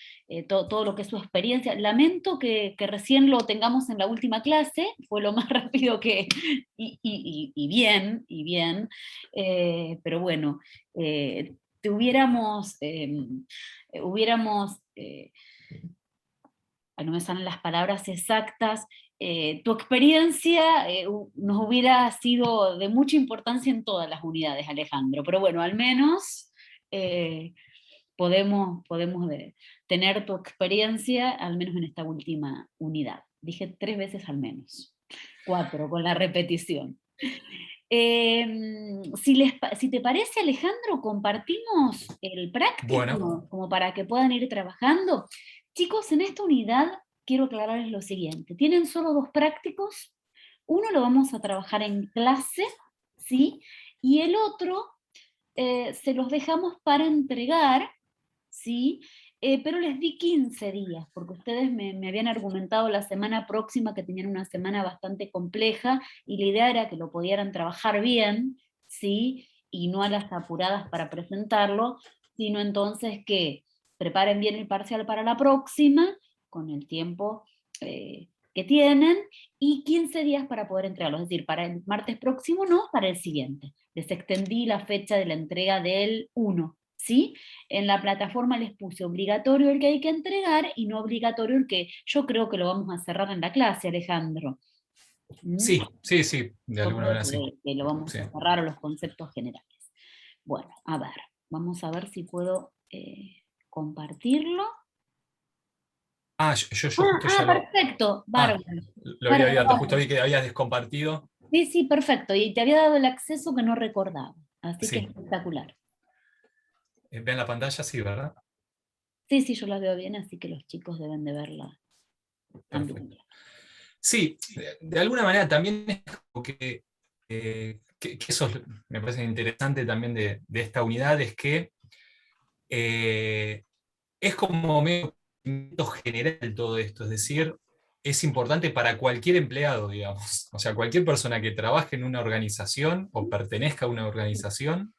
todo lo que es su experiencia. Lamento que recién lo tengamos en la última clase, fue lo más rápido que, y bien, pero bueno, te hubiéramos no me salen las palabras exactas, tu experiencia nos hubiera sido de mucha importancia en todas las unidades, Alejandro, pero bueno, al menos podemos tener tu experiencia, al menos en esta última unidad. Dije 3 veces al menos, 4 con la repetición. Si te parece, Alejandro, compartimos el Bueno, práctico como para que puedan ir trabajando. Chicos, en esta unidad quiero aclararles lo siguiente. Tienen solo 2 prácticos. Uno lo vamos a trabajar en clase, ¿sí? Y el otro se los dejamos para entregar, ¿sí? Pero les di 15 días, porque ustedes me habían argumentado la semana próxima que tenían una semana bastante compleja, y la idea era que lo pudieran trabajar bien, ¿sí? Y no a las apuradas para presentarlo, sino entonces que preparen bien el parcial para la próxima, con el tiempo que tienen, y 15 días para poder entregarlo, es decir, para el martes próximo no, para el siguiente. Les extendí la fecha de la entrega del 1, ¿sí? En la plataforma les puse obligatorio el que hay que entregar y no obligatorio el que yo creo que lo vamos a cerrar en la clase, Alejandro. ¿Mm? sí, de Yo alguna creo manera sí. que lo vamos Sí. a cerrar a los conceptos generales. Bueno, a ver, vamos a ver si puedo compartirlo. Yo justo ya Perfecto, bárbaro. lo había Bárbaro, abierto, justo bárbaro. vi que habías descompartido. Sí, sí, perfecto. Y te había dado el acceso que no recordaba. Así que Sí, espectacular. vean la pantalla, sí, ¿verdad? Sí, sí, yo la veo bien, así que los chicos deben de verla también. Perfecto. Sí, de alguna manera también es como que eso me parece interesante también de esta unidad, es que es como medio general todo esto, es decir, es importante para cualquier empleado, digamos. O sea, cualquier persona que trabaje en una organización o pertenezca a una organización,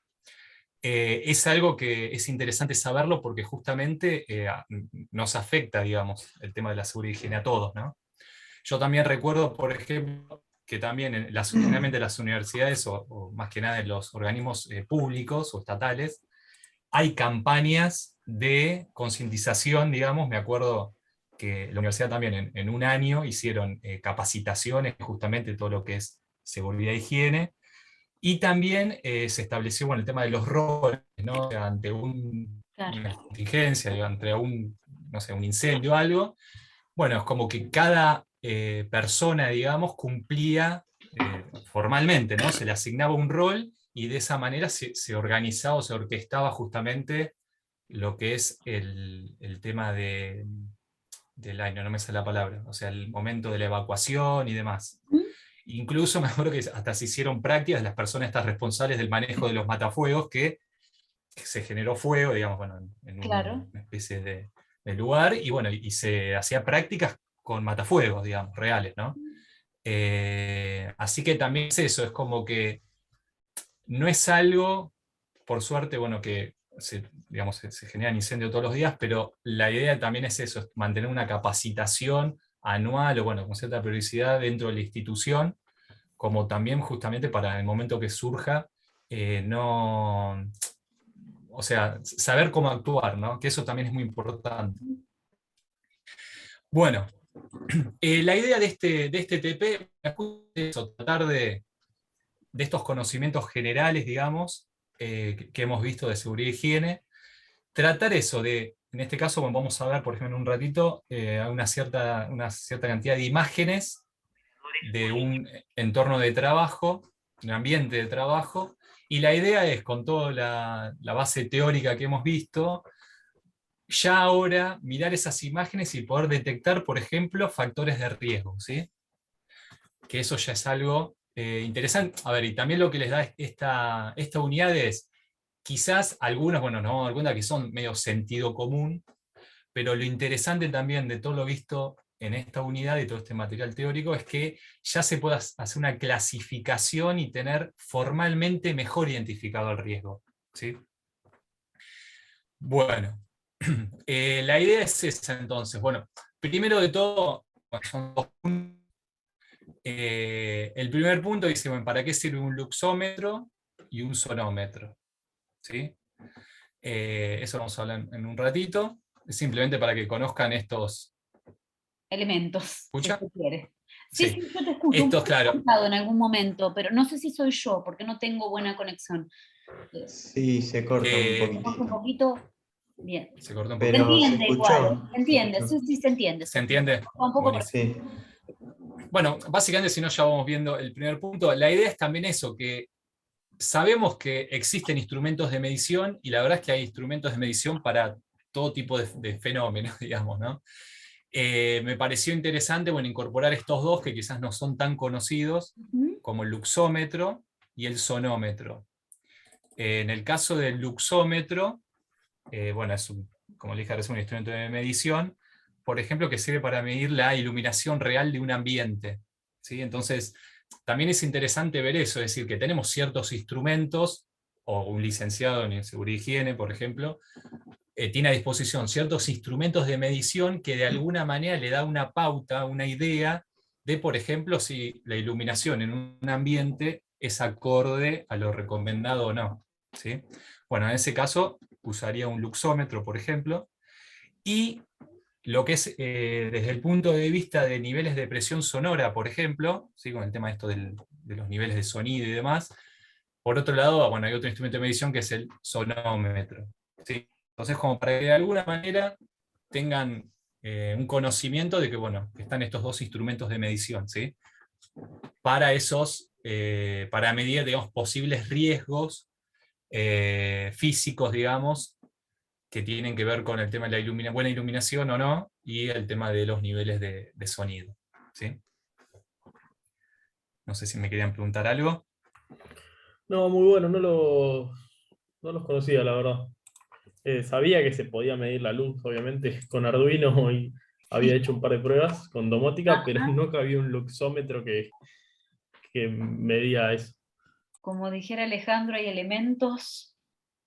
es algo que es interesante saberlo porque justamente nos afecta, digamos, el tema de la seguridad y higiene a todos, ¿no? Yo también recuerdo, por ejemplo, que también generalmente las universidades, o más que nada en los organismos públicos o estatales, hay campañas de concientización, digamos. Me acuerdo que la universidad también en un año hicieron capacitaciones justamente de todo lo que es seguridad e higiene, y también se estableció, bueno, el tema de los roles, ¿no? O sea, ante Claro. una contingencia, digo, ante no sé, un incendio o algo, bueno, es como que cada persona, digamos, cumplía formalmente, ¿no? Se le asignaba un rol y de esa manera se organizaba o se orquestaba justamente lo que es el tema del año, no me sale la palabra, o sea, el momento de la evacuación y demás. Incluso me acuerdo que hasta se hicieron prácticas las personas estas responsables del manejo de los matafuegos, que se generó fuego, digamos, bueno, en Claro. una especie de lugar, y bueno, y se hacía prácticas con matafuegos, digamos, reales, ¿no? Así que también es eso, es como que no es algo, por suerte, bueno, que digamos, se generan incendios todos los días, pero la idea también es eso, es mantener una capacitación anual o bueno, con cierta periodicidad dentro de la institución, como también justamente para el momento que surja, no, o sea, saber cómo actuar, ¿no? Que eso también es muy importante. Bueno, la idea de este TP es eso, tratar de estos conocimientos generales, digamos, que hemos visto de seguridad y higiene, tratar eso en este caso vamos a ver, por ejemplo, en un ratito, una cierta cantidad de imágenes de un entorno de trabajo, un ambiente de trabajo, y la idea es, con toda la base teórica que hemos visto, ya ahora mirar esas imágenes y poder detectar, por ejemplo, factores de riesgo, ¿sí? Que eso ya es algo interesante. A ver, y también lo que les da esta unidad es, quizás algunas, bueno, no, algunas que son medio sentido común, pero lo interesante también de todo lo visto en esta unidad y todo este material teórico es que ya se puede hacer una clasificación y tener formalmente mejor identificado el riesgo, ¿sí? Bueno, la idea es esa entonces. Bueno, primero de todo, son dos puntos. El primer punto dice, bueno, ¿para qué sirve un luxómetro y un sonómetro? ¿Sí? Eso vamos a hablar en un ratito. Simplemente para que conozcan estos... Elementos, si ¿Escucha? se quiere. Sí, Sí. sí, yo te escucho. Un Estos, poco claro. cortado en algún momento, pero no sé si soy yo, porque no tengo buena conexión. Sí, se corta un Un poquitito. poquito. Bien. Se cortó un Se poquito. Pero se entiende igual, escuchó, se se entiende, escuchó. sí, sí, se entiende. ¿Se entiende? Un poco, pero Buenísimo. Sí, Bueno, básicamente, si no, ya vamos viendo el primer punto. La idea es también eso, que sabemos que existen instrumentos de medición, y la verdad es que hay instrumentos de medición para todo tipo de fenómenos, digamos, ¿no? Me pareció interesante, bueno, incorporar estos dos que quizás no son tan conocidos, como el luxómetro y el sonómetro. En el caso del luxómetro, bueno, como le dije, es un instrumento de medición, por ejemplo, que sirve para medir la iluminación real de un ambiente, ¿sí? Entonces, también es interesante ver eso, es decir, que tenemos ciertos instrumentos, o un licenciado en seguridad y higiene, por ejemplo, tiene a disposición ciertos instrumentos de medición que de alguna manera le da una pauta, una idea de, por ejemplo, si la iluminación en un ambiente es acorde a lo recomendado o no, ¿sí? Bueno, en ese caso usaría un luxómetro, por ejemplo, y lo que es desde el punto de vista de niveles de presión sonora, por ejemplo, ¿sí? Con el tema de los niveles de sonido y demás. Por otro lado, bueno, hay otro instrumento de medición que es el sonómetro, ¿sí? Entonces, como para que de alguna manera tengan un conocimiento de que, bueno, que están estos dos instrumentos de medición, ¿sí? Para para medir, digamos, posibles riesgos físicos, digamos, que tienen que ver con el tema de la buena iluminación o no, y el tema de los niveles de sonido, ¿sí? No sé si me querían preguntar algo. No, muy bueno, no los conocía, la verdad. Sabía que se podía medir la luz, obviamente, con Arduino y había hecho un par de pruebas con domótica, pero Ajá. nunca había un luxómetro que medía eso. Como dijera Alejandro, hay elementos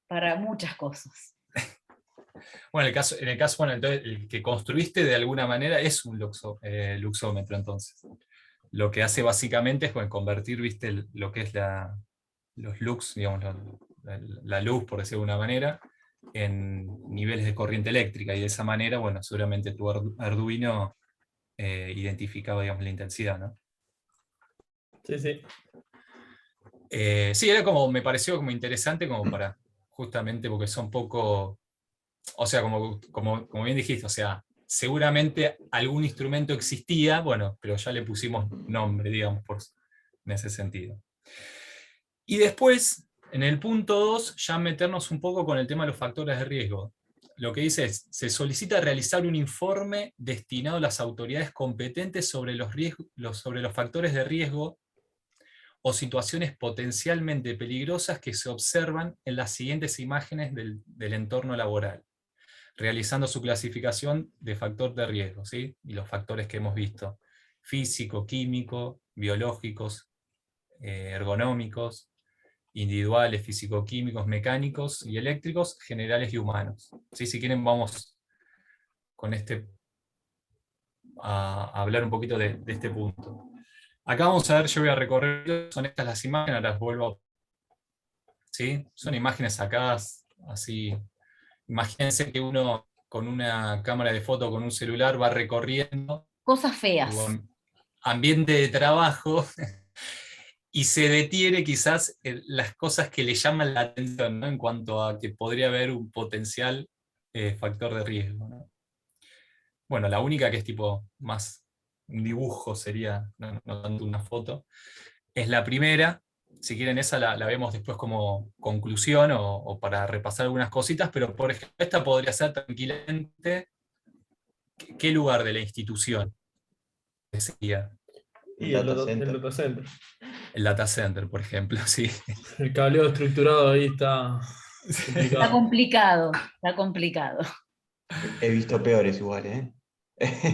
para muchas cosas. Bueno, en el caso, bueno, entonces, el que construiste de alguna manera es un luxómetro, entonces. Lo que hace básicamente es convertir, viste, lo que es los lux, digamos, la luz, por decirlo de alguna manera, en niveles de corriente eléctrica, y de esa manera, bueno, seguramente tu Arduino identificaba, digamos, la intensidad, ¿no? Sí, sí. Sí, me pareció como interesante como para, justamente porque son poco, o sea, como bien dijiste, o sea, seguramente algún instrumento existía, bueno, pero ya le pusimos nombre, digamos, en ese sentido. Y después, en el punto 2, ya meternos un poco con el tema de los factores de riesgo. Lo que dice es, se solicita realizar un informe destinado a las autoridades competentes sobre sobre los factores de riesgo o situaciones potencialmente peligrosas que se observan en las siguientes imágenes del entorno laboral, realizando su clasificación de factor de riesgo, ¿sí? Y los factores que hemos visto: físico, químico, biológicos, ergonómicos, individuales, físico-químicos, mecánicos y eléctricos, generales y humanos. ¿Sí? Si quieren vamos con a hablar un poquito de este punto. Acá vamos a ver, yo voy a recorrer, son estas las imágenes, ahora las vuelvo a... ¿Sí? Son imágenes sacadas así. Imagínense que uno con una cámara de foto, con un celular, va recorriendo Cosas tu feas. ambiente de trabajo y se detiene quizás en las cosas que le llaman la atención, ¿no? En cuanto a que podría haber un potencial factor de riesgo, ¿no? Bueno, la única que es tipo más un dibujo sería, no tanto una foto, es la primera. Si quieren esa la vemos después como conclusión o para repasar algunas cositas, pero por ejemplo esta podría ser tranquilamente qué lugar de la institución sería Y Data el center. data center. el data center, por ejemplo, sí. El cableo estructurado ahí está Está complicado. complicado, está complicado. He visto peores igual, ¿eh?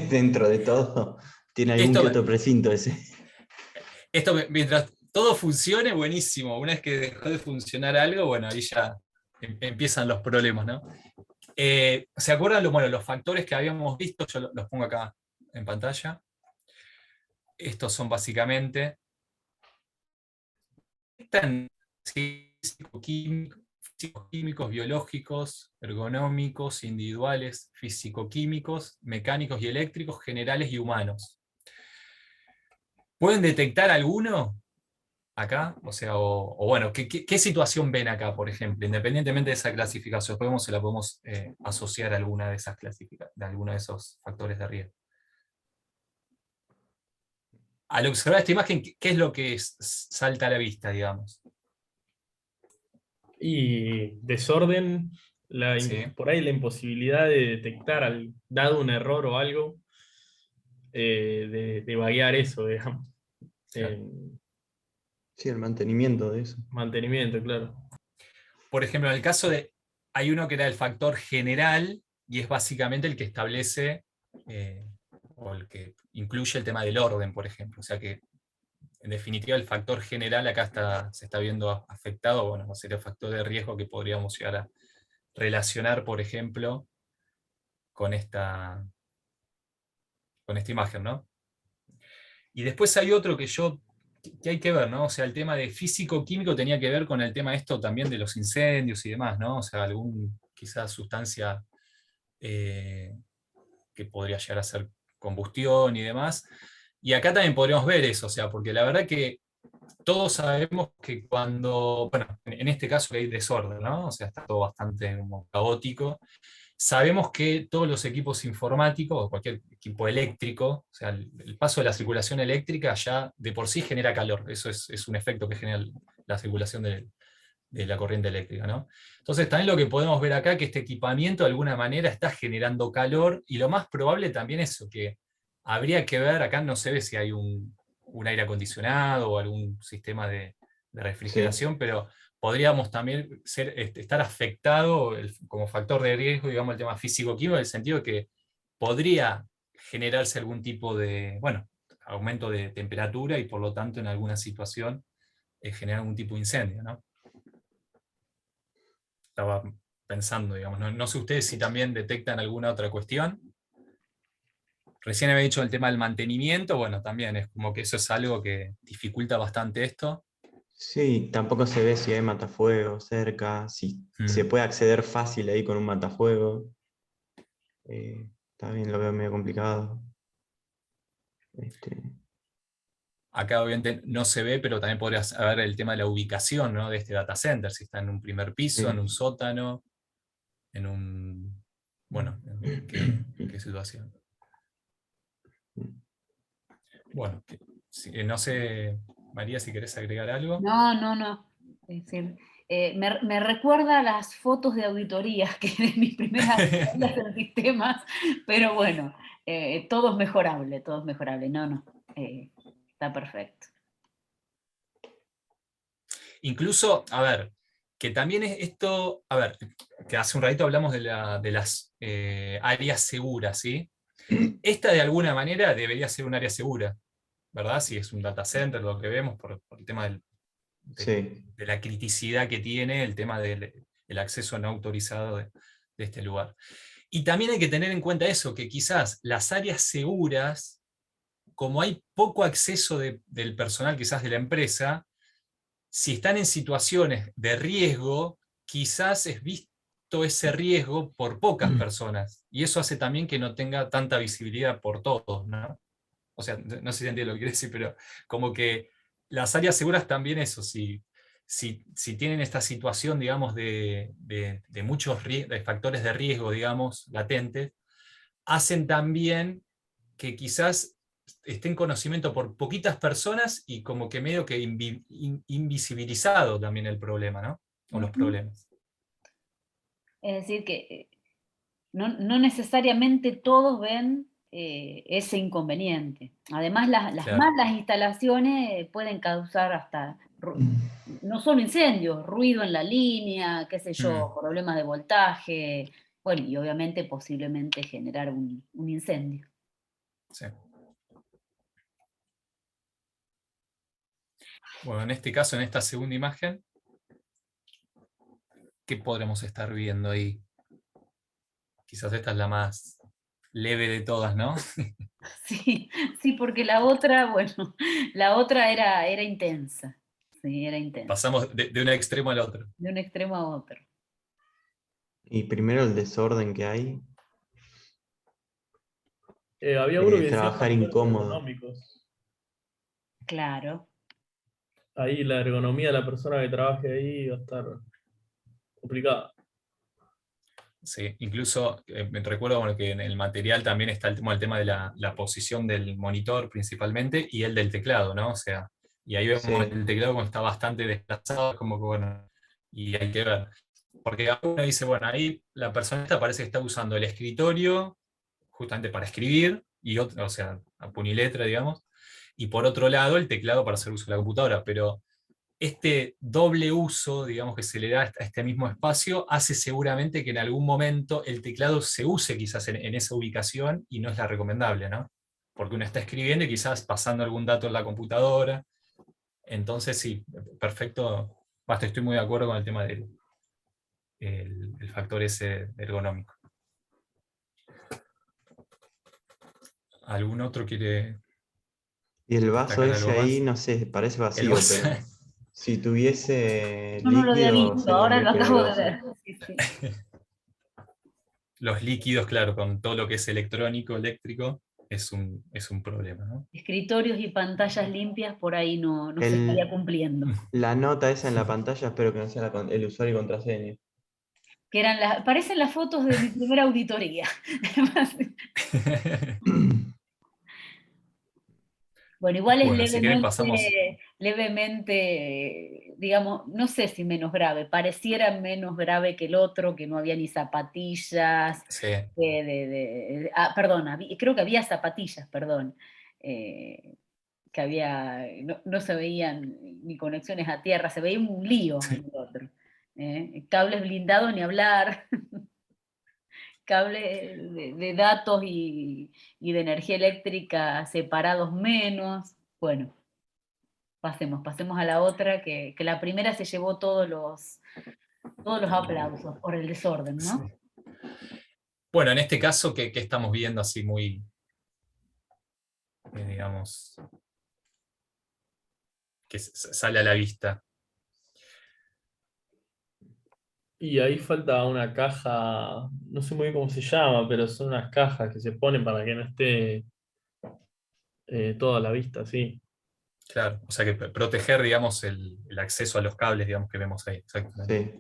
Dentro de todo, tiene algún que Esto, otro precinto ese. mientras todo funcione, buenísimo. Una vez que dejó de funcionar algo, bueno, ahí ya empiezan los problemas, ¿no? ¿Se acuerdan bueno, los factores que habíamos visto? Yo los pongo acá en pantalla. Estos son básicamente están físico-químicos, biológicos, ergonómicos, individuales, físico-químicos, mecánicos y eléctricos, generales y humanos. ¿Pueden detectar alguno acá? O sea, o bueno, ¿qué situación ven acá, por ejemplo? Independientemente de esa clasificación, se la podemos asociar a alguna de esas de alguno de esos factores de riesgo. Al observar esta imagen, ¿qué es lo que salta a la vista, digamos? Y desorden, ¿Sí? por ahí la imposibilidad de detectar, dado un error o algo, de vaguear eso, digamos. Claro. Sí, el mantenimiento de eso. Mantenimiento, claro. Por ejemplo, en el caso hay uno que era el factor general, y es básicamente el que establece, o el que incluye el tema del orden, por ejemplo. O sea que, en definitiva, el factor general acá se está viendo afectado, bueno, sería el factor de riesgo que podríamos llegar a relacionar, por ejemplo, con esta imagen, ¿no? Y después hay otro que hay que ver, ¿no? O sea, el tema de físico-químico tenía que ver con el tema esto también de los incendios y demás, ¿no? O sea, quizás sustancia que podría llegar a ser combustión y demás. Y acá también podríamos ver eso, o sea, porque la verdad que todos sabemos que cuando, bueno, en este caso hay desorden, ¿no? O sea, está todo bastante como caótico. Sabemos que todos los equipos informáticos, o cualquier equipo eléctrico, o sea, el paso de la circulación eléctrica ya de por sí genera calor. Eso es un efecto que genera la circulación de la corriente eléctrica, ¿no? Entonces también lo que podemos ver acá es que este equipamiento de alguna manera está generando calor, y lo más probable también es que habría que ver, acá no se ve si hay un un aire acondicionado o algún sistema de refrigeración, pero podríamos también estar afectado como factor de riesgo, digamos, el tema físico-químico, en el sentido que podría generarse algún tipo de, bueno, aumento de temperatura y por lo tanto en alguna situación generar algún tipo de incendio, ¿no? Estaba pensando, digamos, no sé ustedes si también detectan alguna otra cuestión. Recién había dicho el tema del mantenimiento, bueno, también es como que eso es algo que dificulta bastante esto. Sí, tampoco se ve si hay matafuego cerca, si se puede acceder fácil ahí con un matafuego. También lo veo medio complicado. Acá obviamente no se ve, pero también podría saber el tema de la ubicación, ¿no?, de este data center, si está en un primer piso, en un sótano, en un... Bueno, ¿en qué situación? Bueno, no sé, María, si querés agregar algo. No. Es decir, me recuerda a las fotos de auditorías, que de mis primeras auditorías en sistemas, pero bueno, todo es mejorable, todo es mejorable. No, está perfecto. Incluso, a ver, que también es esto, a ver, que hace un ratito hablamos de las áreas seguras, ¿sí? Esta de alguna manera debería ser un área segura, ¿verdad? Si es un data center, lo que vemos por el tema de la criticidad que tiene, el tema del acceso no autorizado de este lugar. Y también hay que tener en cuenta eso, que quizás las áreas seguras, como hay poco acceso del personal quizás de la empresa, si están en situaciones de riesgo, quizás es visto ese riesgo por pocas personas. Y eso hace también que no tenga tanta visibilidad por todos, ¿no? O sea, no sé si entiende lo que quiero decir, pero como que las áreas seguras también eso, si tienen esta situación, digamos, de muchos de factores de riesgo, digamos, latentes, hacen también que quizás esté en conocimiento por poquitas personas y como que medio que invisibilizado también el problema, ¿no? O los problemas. Es decir, que no necesariamente todos ven ese inconveniente. Además, las Claro. malas instalaciones pueden causar hasta, no solo incendios, ruido en la línea, qué sé yo, problemas de voltaje, bueno, y obviamente posiblemente generar un incendio. Sí. Bueno, en este caso, en esta segunda imagen, ¿qué podremos estar viendo ahí? Quizás esta es la más leve de todas, ¿no? Sí, porque la otra, bueno, la otra era intensa. Sí, era intensa. Pasamos de un extremo al otro. De un extremo a otro. Y primero el desorden que hay. Había uno que decía Trabajar factores incómodo. ergonómicos. Claro. Ahí la ergonomía de la persona que trabaje ahí va a estar complicada. Sí, incluso me recuerdo, bueno, que en el material también está el tema de la posición del monitor principalmente y el del teclado, ¿no? O sea, y ahí vemos el teclado como está bastante desplazado, como que bueno, y hay que ver. Porque uno dice, bueno, ahí la persona esta parece que está usando el escritorio justamente para escribir, y otro, o sea, a puñiletra, digamos, y por otro lado el teclado para hacer uso de la computadora, pero este doble uso, digamos, que se le da a este mismo espacio, hace seguramente que en algún momento el teclado se use quizás en esa ubicación y no es la recomendable, ¿no? Porque uno está escribiendo y quizás pasando algún dato en la computadora. Entonces sí, perfecto. Basta, estoy muy de acuerdo con el tema del el factor ese ergonómico. ¿Algún otro quiere Y el vaso destacar ese algo más? ahí, no sé, parece El vacío, vaso. pero si tuviese Yo no lo había líquido visto, se ahora lo tendría que ver el acabo de vaso. ver. Sí. Los líquidos, claro, con todo lo que es electrónico, eléctrico, es un problema, ¿no? Escritorios y pantallas limpias por ahí no se estaría cumpliendo. La nota esa en la pantalla, espero que no sea el usuario y contraseña. Que parecen las fotos de mi primera auditoría. Bueno, igual es Bueno, si quieren pasamos. levemente, digamos, no sé si menos grave, pareciera menos grave que el otro, que no había ni zapatillas, Sí. perdón, creo que había zapatillas, perdón. que había, no se veían ni conexiones a tierra, se veía un lío en el otro. Cables blindados ni hablar, cables de datos y de energía eléctrica separados menos. Bueno, pasemos a la otra, que la primera se llevó todos los aplausos por el desorden, ¿no? Sí. Bueno, en este caso, ¿qué estamos viendo así muy, digamos, que sale a la vista? Y ahí falta una caja, no sé muy bien cómo se llama, pero son unas cajas que se ponen para que no esté toda a la vista, sí. Claro, o sea que proteger, digamos, el acceso a los cables, digamos, que vemos ahí. Exactamente.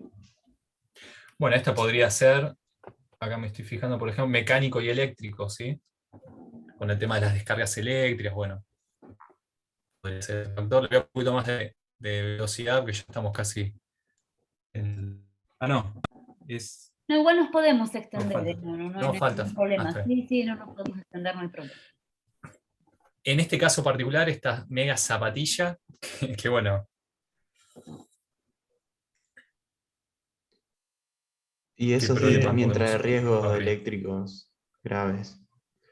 Sí. Bueno, esta podría ser, acá me estoy fijando, por ejemplo, mecánico y eléctrico, ¿sí? Con el tema de las descargas eléctricas, bueno, podría ser el factor. Le voy a un poquito más de velocidad, porque ya estamos casi en... Ah, no, es... No, igual nos podemos No extender, falta. no No hay falta. ningún problema. Está bien. Sí, no nos podemos extender, no hay problema. En este caso particular, esta mega zapatilla, que bueno, Y ¿qué eso sí que problema también trae podemos riesgos correr? eléctricos graves.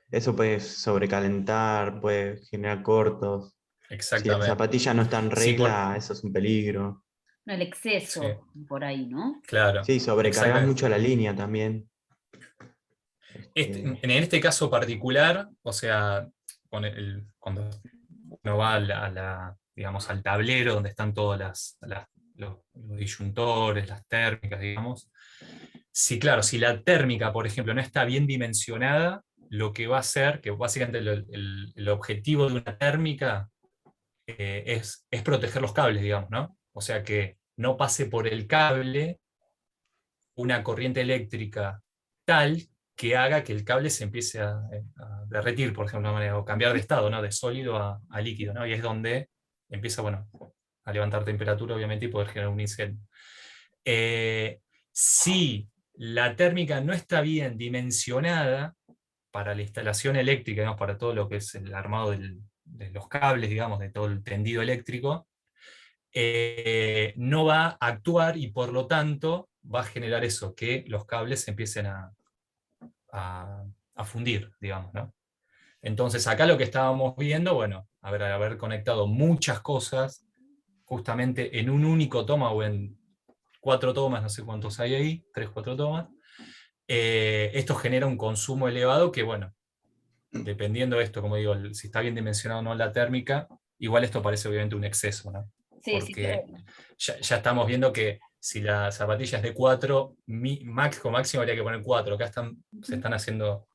Eso puede sobrecalentar, puede generar cortos. Si la Exactamente. zapatilla no está en Sí, regla, eso es un peligro. No, el sí, exceso por ahí, ¿no? claro, Sí, sobrecargas exactamente. mucho la línea también. En este caso particular, o sea, cuando uno va digamos, al tablero donde están todos los disyuntores, las térmicas, digamos, sí, claro, si la térmica, por ejemplo, no está bien dimensionada, lo que va a hacer, que básicamente el objetivo de una térmica es proteger los cables, digamos, ¿no? O sea, que no pase por el cable una corriente eléctrica tal que haga que el cable se empiece a derretir, por ejemplo, o cambiar de estado, ¿no? De sólido a líquido, ¿no? Y es donde empieza, bueno, a levantar temperatura, obviamente, y poder generar un incendio. Si la térmica no está bien dimensionada para la instalación eléctrica, digamos, para todo lo que es el armado de los cables, digamos, de todo el tendido eléctrico, no va a actuar y por lo tanto va a generar eso, que los cables se empiecen a fundir, digamos, ¿no? Entonces acá lo que estábamos viendo, bueno, haber conectado muchas cosas justamente en un único toma o en 4 tomas, no sé cuántos hay ahí, 3, 4 tomas, esto genera un consumo elevado que, bueno, dependiendo de esto, como digo, si está bien dimensionado o no la térmica, igual esto parece obviamente un exceso, ¿no? Sí, sí, Porque ya estamos viendo que si la zapatilla es de 4, máximo habría que poner 4. Acá se están haciendo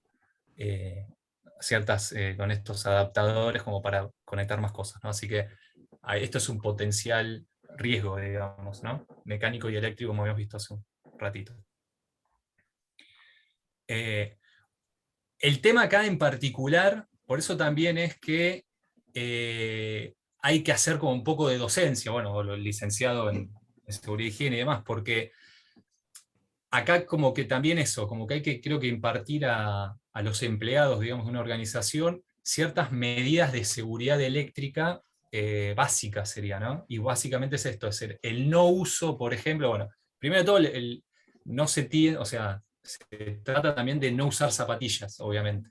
ciertas con estos adaptadores como para conectar más cosas, ¿no? Así que esto es un potencial riesgo, digamos, ¿no? Mecánico y eléctrico, como habíamos visto hace un ratito. El tema acá en particular, por eso también es que hay que hacer como un poco de docencia, bueno, lo licenciado en seguridad y higiene y demás, porque acá como que también eso, como que hay que, creo que impartir a los empleados, digamos, de una organización ciertas medidas de seguridad eléctrica básicas sería, ¿no? Y básicamente es esto, es el no uso, por ejemplo, bueno, primero de todo, no se tiene, o sea, se trata también de no usar zapatillas, obviamente,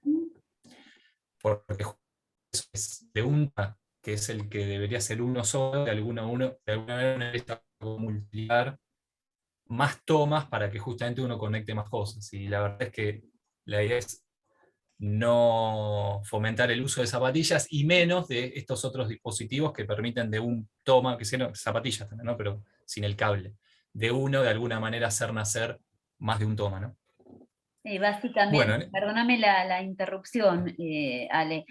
porque es de una, que es el que debería ser uno solo, de alguna manera uno está multiplicar más tomas para que justamente uno conecte más cosas. Y la verdad es que la idea es no fomentar el uso de zapatillas y menos de estos otros dispositivos que permiten de un toma, que sean zapatillas también, ¿no? Pero sin el cable, de uno de alguna manera hacer nacer más de un toma, ¿no? Básicamente, Bueno, perdóname la interrupción, Ale,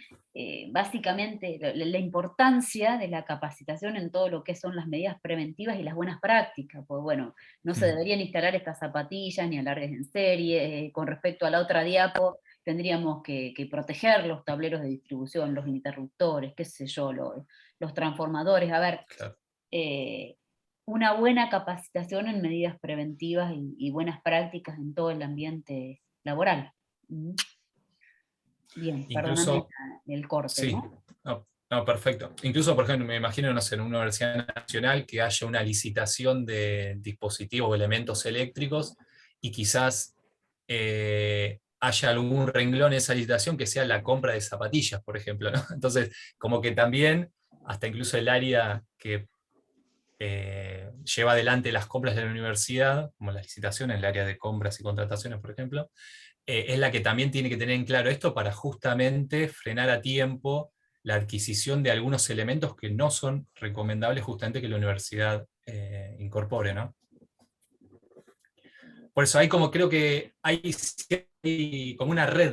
básicamente la importancia de la capacitación en todo lo que son las medidas preventivas y las buenas prácticas, pues bueno, no se deberían instalar estas zapatillas ni alargues en serie, con respecto a la otra diapo, tendríamos que proteger los tableros de distribución, los interruptores, qué sé yo, los transformadores, a ver, claro. una buena capacitación en medidas preventivas y buenas prácticas en todo el ambiente laboral. Bien, perdóname Incluso, el corte, sí, ¿no? no, No, perfecto. Incluso, por ejemplo, me imagino, no sé, en una universidad nacional que haya una licitación de dispositivos o elementos eléctricos y quizás haya algún renglón en esa licitación que sea la compra de zapatillas, por ejemplo, ¿no? Entonces, como que también, hasta incluso el área que lleva adelante las compras de la universidad, como las licitaciones, el área de compras y contrataciones, por ejemplo, es la que también tiene que tener en claro esto para justamente frenar a tiempo la adquisición de algunos elementos que no son recomendables justamente que la universidad incorpore, ¿no? Por eso hay como, creo que hay como una red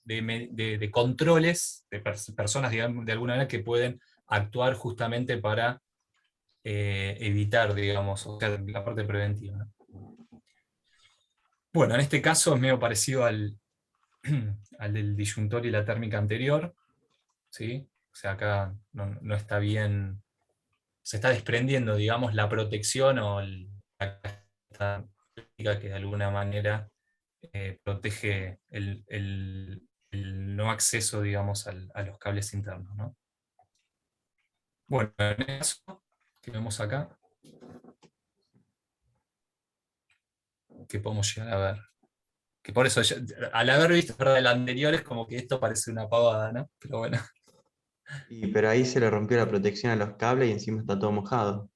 de controles de personas, digamos, de alguna manera que pueden actuar justamente para evitar, digamos, o sea, la parte preventiva, ¿no? Bueno, en este caso es medio parecido al del disyuntor y la térmica anterior, ¿sí? O sea, acá no está bien, se está desprendiendo, digamos, la protección o la térmica que de alguna manera protege el no acceso, digamos, a los cables internos, ¿no? Bueno, en eso que vemos acá, que podemos llegar a ver. Que por eso, al haber visto el anterior, es como que esto parece una pavada, ¿no? Pero bueno. Pero ahí se le rompió la protección a los cables y encima está todo mojado.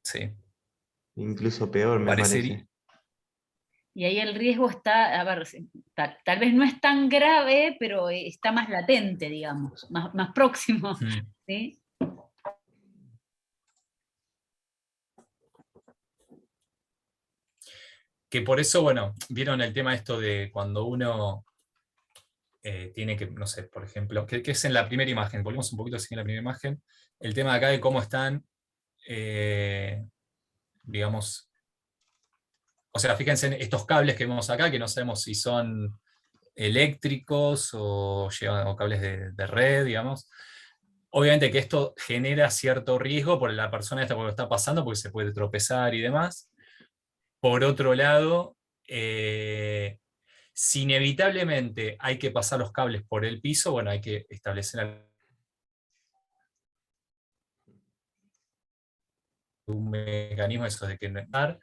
Sí. Incluso peor, me Parecería. parece. Y ahí el riesgo está, a ver, tal vez no es tan grave, pero está más latente, digamos, más próximo, ¿sí? Que por eso, bueno, vieron el tema esto de cuando uno tiene que, no sé, por ejemplo, que es en la primera imagen, volvemos un poquito así en la primera imagen, el tema de acá de cómo están, digamos, o sea, fíjense en estos cables que vemos acá, que no sabemos si son eléctricos o cables de red, digamos. Obviamente que esto genera cierto riesgo por la persona esta que lo está pasando, porque se puede tropezar y demás. Por otro lado, si inevitablemente hay que pasar los cables por el piso, bueno, hay que establecer un mecanismo eso de que no estar,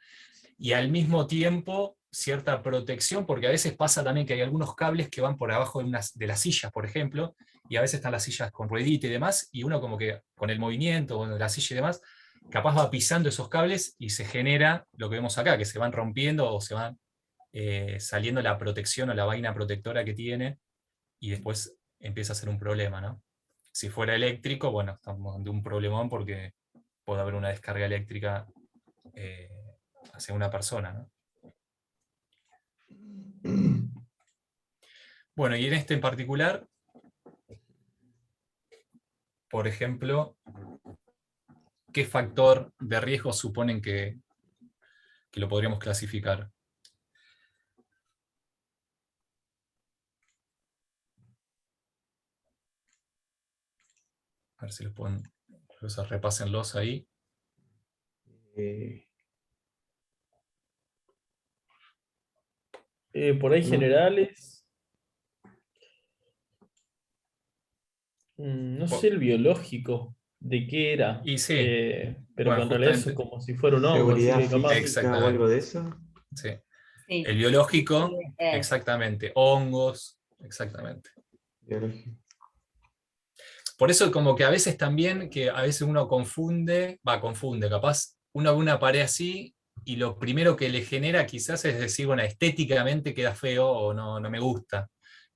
y al mismo tiempo cierta protección, porque a veces pasa también que hay algunos cables que van por abajo de las sillas, por ejemplo, y a veces están las sillas con ruedita y demás, y uno como que con el movimiento de la silla y demás, capaz va pisando esos cables y se genera lo que vemos acá, que se van rompiendo o se van saliendo la protección o la vaina protectora que tiene, y después empieza a ser un problema, ¿no? Si fuera eléctrico, bueno, estamos ante un problemón porque puede haber una descarga eléctrica hacia una persona, ¿no? Bueno, y en este en particular, por ejemplo, ¿qué factor de riesgo suponen que lo podríamos clasificar? A ver si los pueden, repásenlos ahí. Por ahí generales. No sé el biológico de qué era. Y sí, Pero bueno, que en realidad eso es justamente, como si fuera un hongo, así ¿Seguridad que capaz. física o algo exactamente. de eso? Sí. Sí. El biológico, Sí, exactamente. Hongos, exactamente. Biológico. Por eso como que a veces también, que a veces uno confunde, capaz uno ve una pared así y lo primero que le genera quizás es decir, bueno, estéticamente queda feo o no me gusta,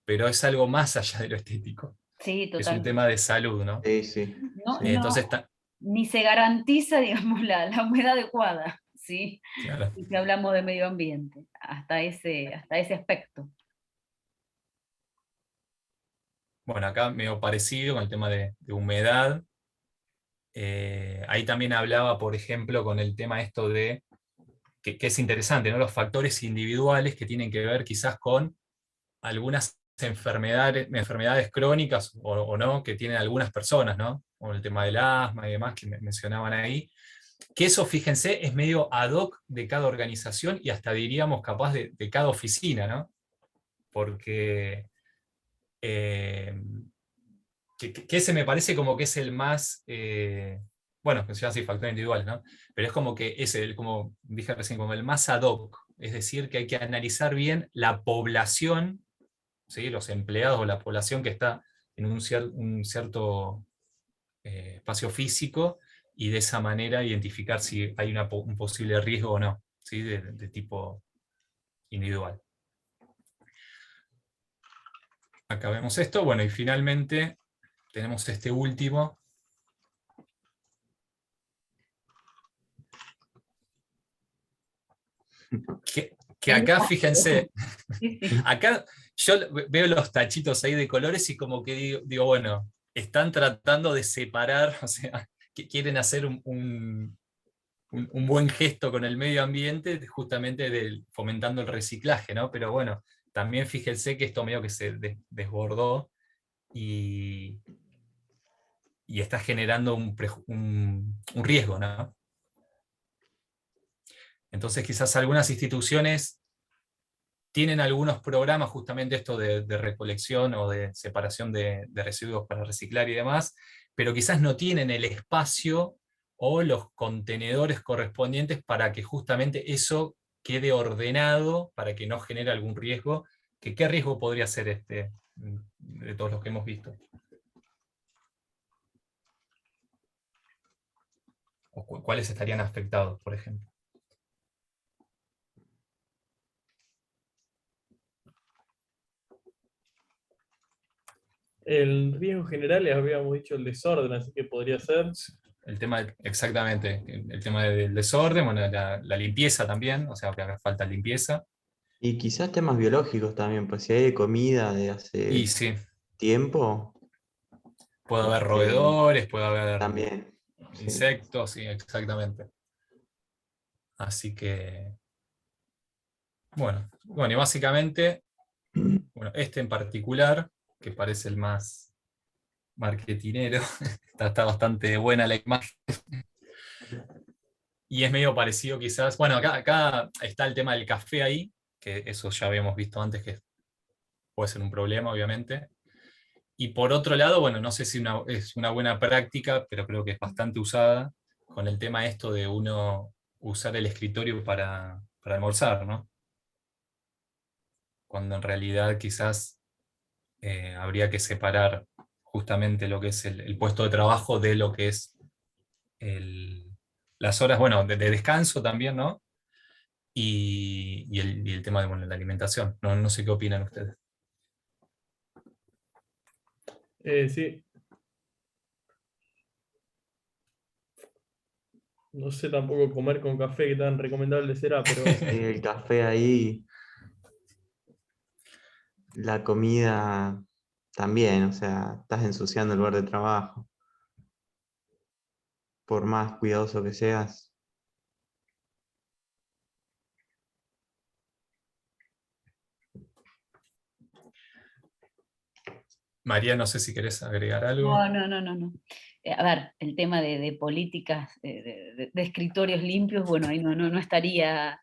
pero es algo más allá de lo estético. sí, Es un totalmente. tema de salud, ¿no? Sí, sí. No, Sí. Entonces, ni se garantiza, digamos, la humedad adecuada, ¿sí? claro. Si hablamos de medio ambiente, hasta ese aspecto. Bueno, acá medio parecido con el tema de humedad. Ahí también hablaba, por ejemplo, con el tema esto de, que es interesante, ¿no? Los factores individuales que tienen que ver quizás con algunas enfermedades crónicas o no, que tienen algunas personas, ¿no? Como el tema del asma y demás que mencionaban ahí. Que eso, fíjense, es medio ad hoc de cada organización y hasta diríamos capaz de cada oficina, ¿no? Porque que ese me parece como que es el más, bueno, que se llama así, factores individuales, ¿no? Pero es como que es el, como dije recién, como el más ad hoc, es decir, que hay que analizar bien la población, ¿sí? Los empleados o la población que está en un cierto espacio físico, y de esa manera identificar si hay un posible riesgo o no, ¿sí? De tipo individual. Acá vemos esto, bueno, y finalmente tenemos este último, que acá, fíjense, Sí, sí. acá yo veo los tachitos ahí de colores y como que digo, bueno, están tratando de separar, o sea, que quieren hacer un buen gesto con el medio ambiente, justamente fomentando el reciclaje, ¿no? Pero bueno, también fíjense que esto medio que se desbordó y, y está generando un riesgo, ¿no? Entonces quizás algunas instituciones tienen algunos programas, justamente esto de recolección o de separación de residuos para reciclar y demás, pero quizás no tienen el espacio o los contenedores correspondientes para que justamente eso quede ordenado, para que no genere algún riesgo. ¿Qué riesgo podría ser este de todos los que hemos visto? ¿O cuáles estarían afectados, por ejemplo? El riesgo general, les habíamos dicho el desorden, así que podría ser. El tema, exactamente, el tema del desorden, bueno, la limpieza también, o sea, que haga falta limpieza. Y quizás temas biológicos también, pues si hay comida de Y hace sí, tiempo, puede haber este, roedores, puede haber también. Sí. insectos, sí, exactamente. Así que, bueno, y básicamente, bueno, este en particular, que parece el más marketinero, está bastante buena la imagen. Y es medio parecido quizás, bueno, acá está el tema del café ahí, que eso ya habíamos visto antes, que puede ser un problema, obviamente. Y por otro lado, bueno, no sé si es una buena práctica, pero creo que es bastante usada, con el tema esto de uno usar el escritorio para almorzar, ¿no? Cuando en realidad quizás habría que separar justamente lo que es el puesto de trabajo de lo que es las horas, bueno, de descanso también, ¿no? Y el tema de bueno, la alimentación. No sé qué opinan ustedes. Sí. No sé tampoco comer con café, qué tan recomendable será, pero Sí, el café ahí, la comida también, o sea, estás ensuciando el lugar de trabajo. Por más cuidadoso que seas. María, no sé si querés agregar algo. No, no, no, no, no. A ver, el tema de políticas de escritorios limpios, bueno, ahí no estaría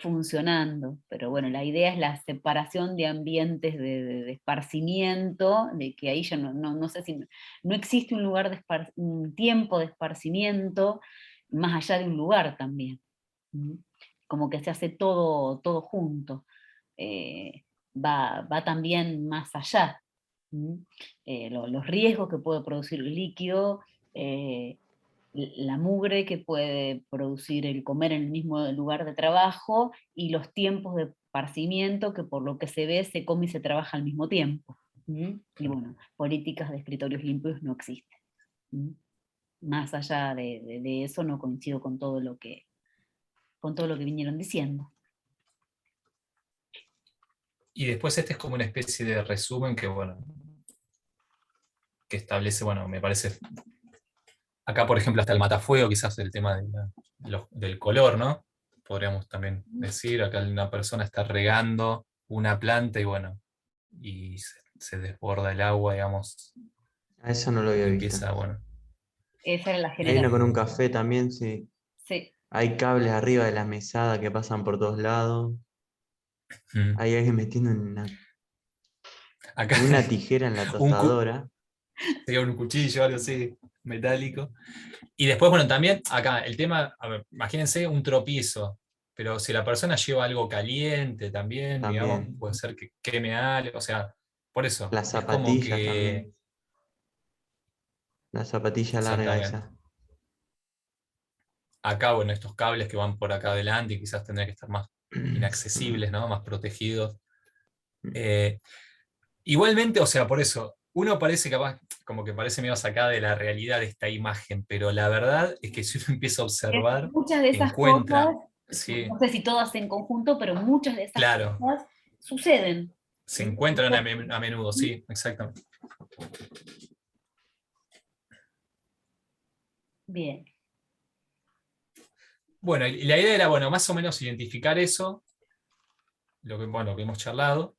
funcionando, pero bueno, la idea es la separación de ambientes de esparcimiento, de que ahí ya no sé si no existe un lugar un tiempo de esparcimiento más allá de un lugar también. ¿Mm? Como que se hace todo junto. Eh, va también más allá. ¿Mm? Los riesgos que puede producir el líquido, eh, la mugre que puede producir el comer en el mismo lugar de trabajo y los tiempos de esparcimiento que por lo que se ve se come y se trabaja al mismo tiempo. ¿Mm? Y bueno, políticas de escritorios limpios no existen. ¿Mm? Más allá de eso no coincido con todo lo que vinieron diciendo. Y después este es como una especie de resumen que, bueno, que establece, bueno, me parece, acá por ejemplo hasta el matafuego, quizás el tema del color, ¿no? Podríamos también decir, acá una persona está regando una planta y bueno, y se desborda el agua, digamos, A eso no lo había y visto. empieza, bueno. Esa era la Hay uno con un generación. café también, sí. Sí. Hay cables arriba de la mesada que pasan por todos lados. Mm. Hay alguien metiendo Acá una tijera en la un, tostadora. Sería un cuchillo, algo así, metálico. Y después, bueno, también acá el tema, a ver, imagínense un tropiezo, pero si la persona lleva algo caliente también, digamos, También. puede ser que queme algo, o sea, por eso, Las es como zapatillas que, también. La zapatilla larga exactamente, esa. acá, bueno, estos cables que van por acá adelante y quizás tendrían que estar más inaccesibles, ¿no? Más protegidos. Eh, Igualmente, o sea, por eso, uno parece capaz, como que parece medio sacada de la realidad de esta imagen, pero la verdad es que si uno empieza a observar, Muchas de esas encuentra, cosas, sí, no sé si todas en conjunto, pero muchas de esas claro, cosas suceden. se ¿Sí? encuentran a menudo, sí, exactamente. Bien. Bueno, y la idea era, bueno, más o menos identificar eso, lo que, bueno, que hemos charlado.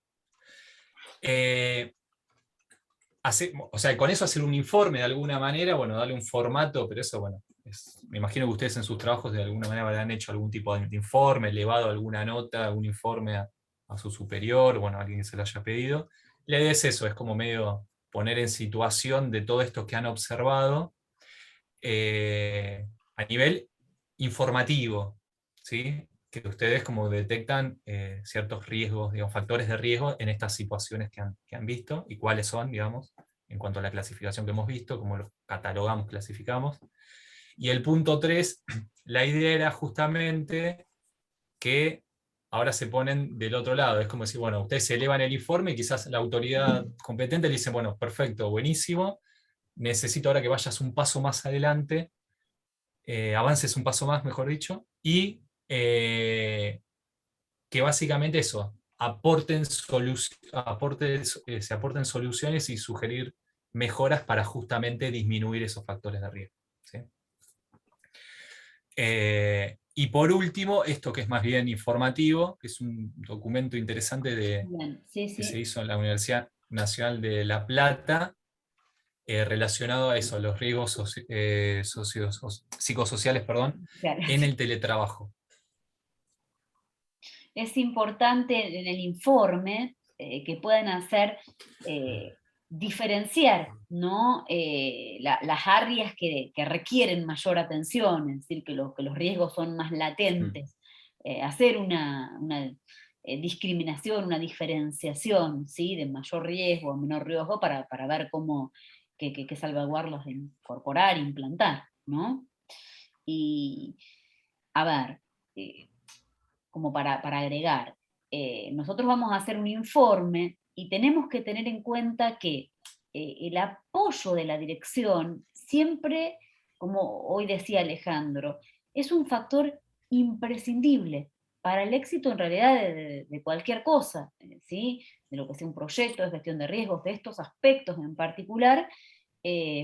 O sea, con eso hacer un informe de alguna manera, bueno, darle un formato, pero eso, bueno, me imagino que ustedes en sus trabajos de alguna manera habrán hecho algún tipo de informe, elevado alguna nota, algún informe a su superior, bueno, a alguien que se lo haya pedido. La idea es eso, es como medio poner en situación de todo esto que han observado a nivel informativo, ¿sí? Que ustedes como detectan ciertos riesgos, digamos, factores de riesgo en estas situaciones que han visto y cuáles son, digamos, en cuanto a la clasificación que hemos visto, cómo los catalogamos, clasificamos. Y el punto 3, la idea era justamente que ahora se ponen del otro lado. Es como decir, bueno, ustedes se elevan el informe y quizás la autoridad competente le dice, bueno, perfecto, buenísimo, necesito ahora que vayas un paso más adelante, avances un paso más, mejor dicho, y que básicamente eso, se aporten soluciones y sugerir mejoras para justamente disminuir esos factores de riesgo. ¿Sí? Y por último, esto que es más bien informativo, que es un documento interesante Bien. Sí, que se sí. hizo en la Universidad Nacional de La Plata, relacionado a eso, a los riesgos psicosociales, perdón, Claro. en el teletrabajo. Es importante en el informe que puedan hacer diferenciar, ¿no? Las áreas que requieren mayor atención, es decir, que los riesgos son más Mm. latentes, hacer una discriminación, una diferenciación, ¿sí? De mayor riesgo o menor riesgo para ver cómo, qué salvaguardas de incorporar, implantar, ¿no? Y, a ver, como para agregar, nosotros vamos a hacer un informe y tenemos que tener en cuenta que el apoyo de la dirección siempre, como hoy decía Alejandro, es un factor imprescindible para el éxito en realidad de cualquier cosa, ¿sí? De lo que sea un proyecto de gestión de riesgos, de estos aspectos en particular,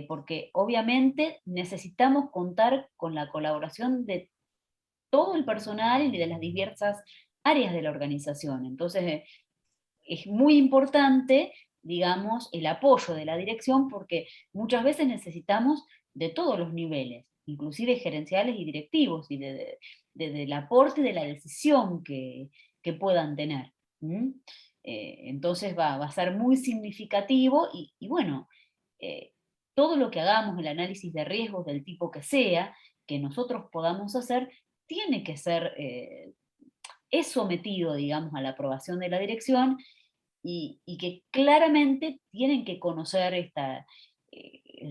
porque obviamente necesitamos contar con la colaboración de todo el personal y de las diversas áreas de la organización. Entonces, es muy importante, digamos, el apoyo de la dirección porque muchas veces necesitamos de todos los niveles, inclusive gerenciales y directivos, y del aporte y de la decisión que puedan tener. ¿Mm? Entonces va a ser muy significativo y bueno, todo lo que hagamos, el análisis de riesgos del tipo que sea, que nosotros podamos hacer, tiene que ser, es sometido, digamos, a la aprobación de la dirección y que claramente tienen que conocer el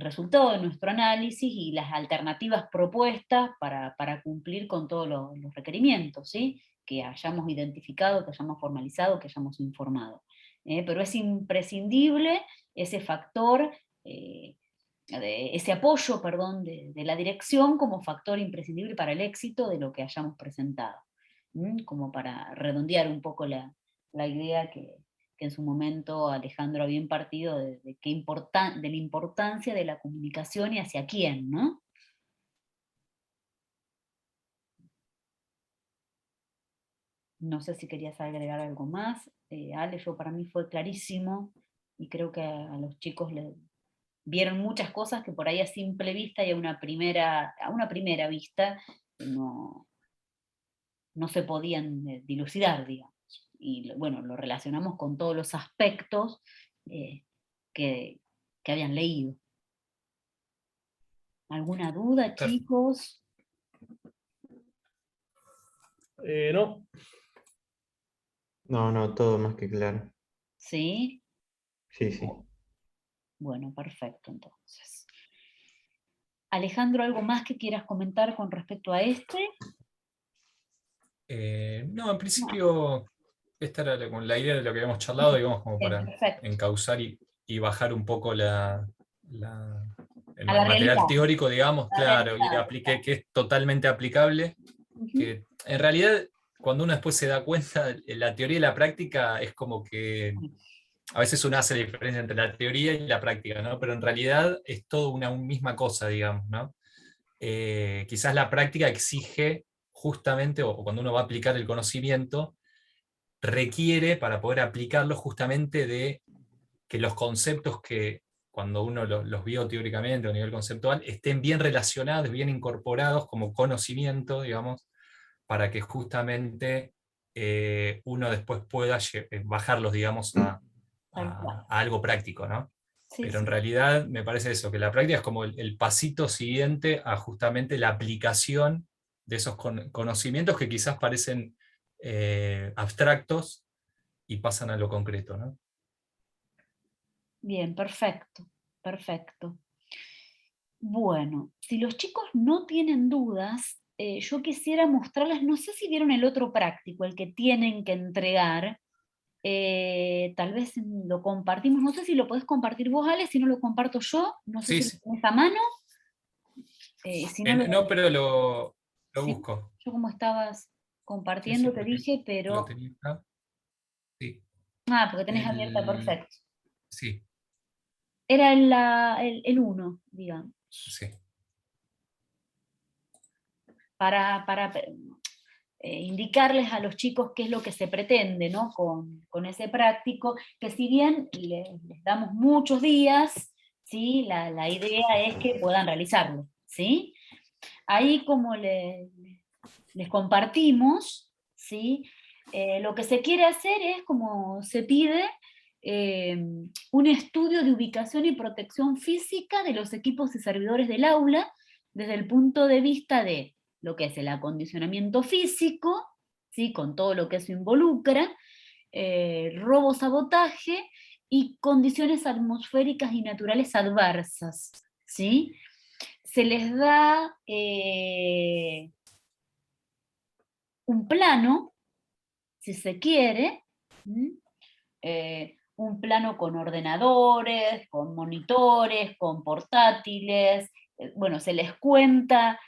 resultado de nuestro análisis y las alternativas propuestas para cumplir con todos los requerimientos, ¿sí? Que hayamos identificado, que hayamos formalizado, que hayamos informado. Pero es imprescindible ese factor, ese apoyo, perdón, de la dirección como factor imprescindible para el éxito de lo que hayamos presentado. Como para redondear un poco la idea que en su momento Alejandro había impartido de la importancia de la comunicación y hacia quién, ¿no? No sé si querías agregar algo más. Ale, yo para mí fue clarísimo y creo que a los chicos vieron muchas cosas que por ahí a simple vista y a una primera vista no, no se podían dilucidar, digamos. Y bueno, lo relacionamos con todos los aspectos eh, que, que habían leído. ¿Alguna duda, chicos? No. No, todo más que claro. ¿Sí? Sí. Bueno, perfecto, entonces. Alejandro, ¿algo más que quieras comentar con respecto a este? No, en principio, esta era la idea de lo que habíamos charlado, digamos, como para Perfecto. encauzar y bajar un poco el A la material realidad. teórico, digamos, La claro, y realidad. apliqué que es totalmente aplicable, Ujú. que en realidad, cuando uno después se da cuenta, la teoría y la práctica es como que a veces uno hace la diferencia entre la teoría y la práctica, ¿no? Pero en realidad es todo una misma cosa, digamos, ¿no? Quizás la práctica exige justamente, o cuando uno va a aplicar el conocimiento, requiere para poder aplicarlo justamente de que los conceptos que cuando uno los vio teóricamente o a nivel conceptual estén bien relacionados, bien incorporados como conocimiento, digamos, para que justamente uno después pueda bajarlos, digamos, Tal cual. a algo práctico, ¿no? Sí, Pero en sí. realidad me parece eso, que la práctica es como el pasito siguiente a justamente la aplicación de esos conocimientos que quizás parecen abstractos y pasan a lo concreto, ¿no? Bien, perfecto, perfecto. Bueno, si los chicos no tienen dudas, yo quisiera mostrarles, no sé si vieron el otro práctico, el que tienen que entregar. Tal vez lo compartimos, no sé si lo podés compartir vos, Ale, si no lo comparto yo, no sé Sí, si lo sí. tenés a mano. Si no No, pero lo sí, busco. yo como estabas Sí, sí, compartiendo te porque dije, lo pero... tenía acá. Sí. Porque tenés abierta, El, perfecto. sí, Era el 1, digamos. sí. Para indicarles a los chicos qué es lo que se pretende, ¿no? con ese práctico, que si bien les damos muchos días, ¿sí? La idea es que puedan realizarlo, ¿sí? Ahí como les compartimos, ¿sí? Lo que se quiere hacer es, como se pide, un estudio de ubicación y protección física de los equipos y servidores del aula desde el punto de vista de lo que es el acondicionamiento físico, ¿sí? Con todo lo que eso involucra, robo, sabotaje y condiciones atmosféricas y naturales adversas, ¿sí? Se les da un plano, si se quiere, un plano con ordenadores, con monitores, con portátiles, bueno, se les cuenta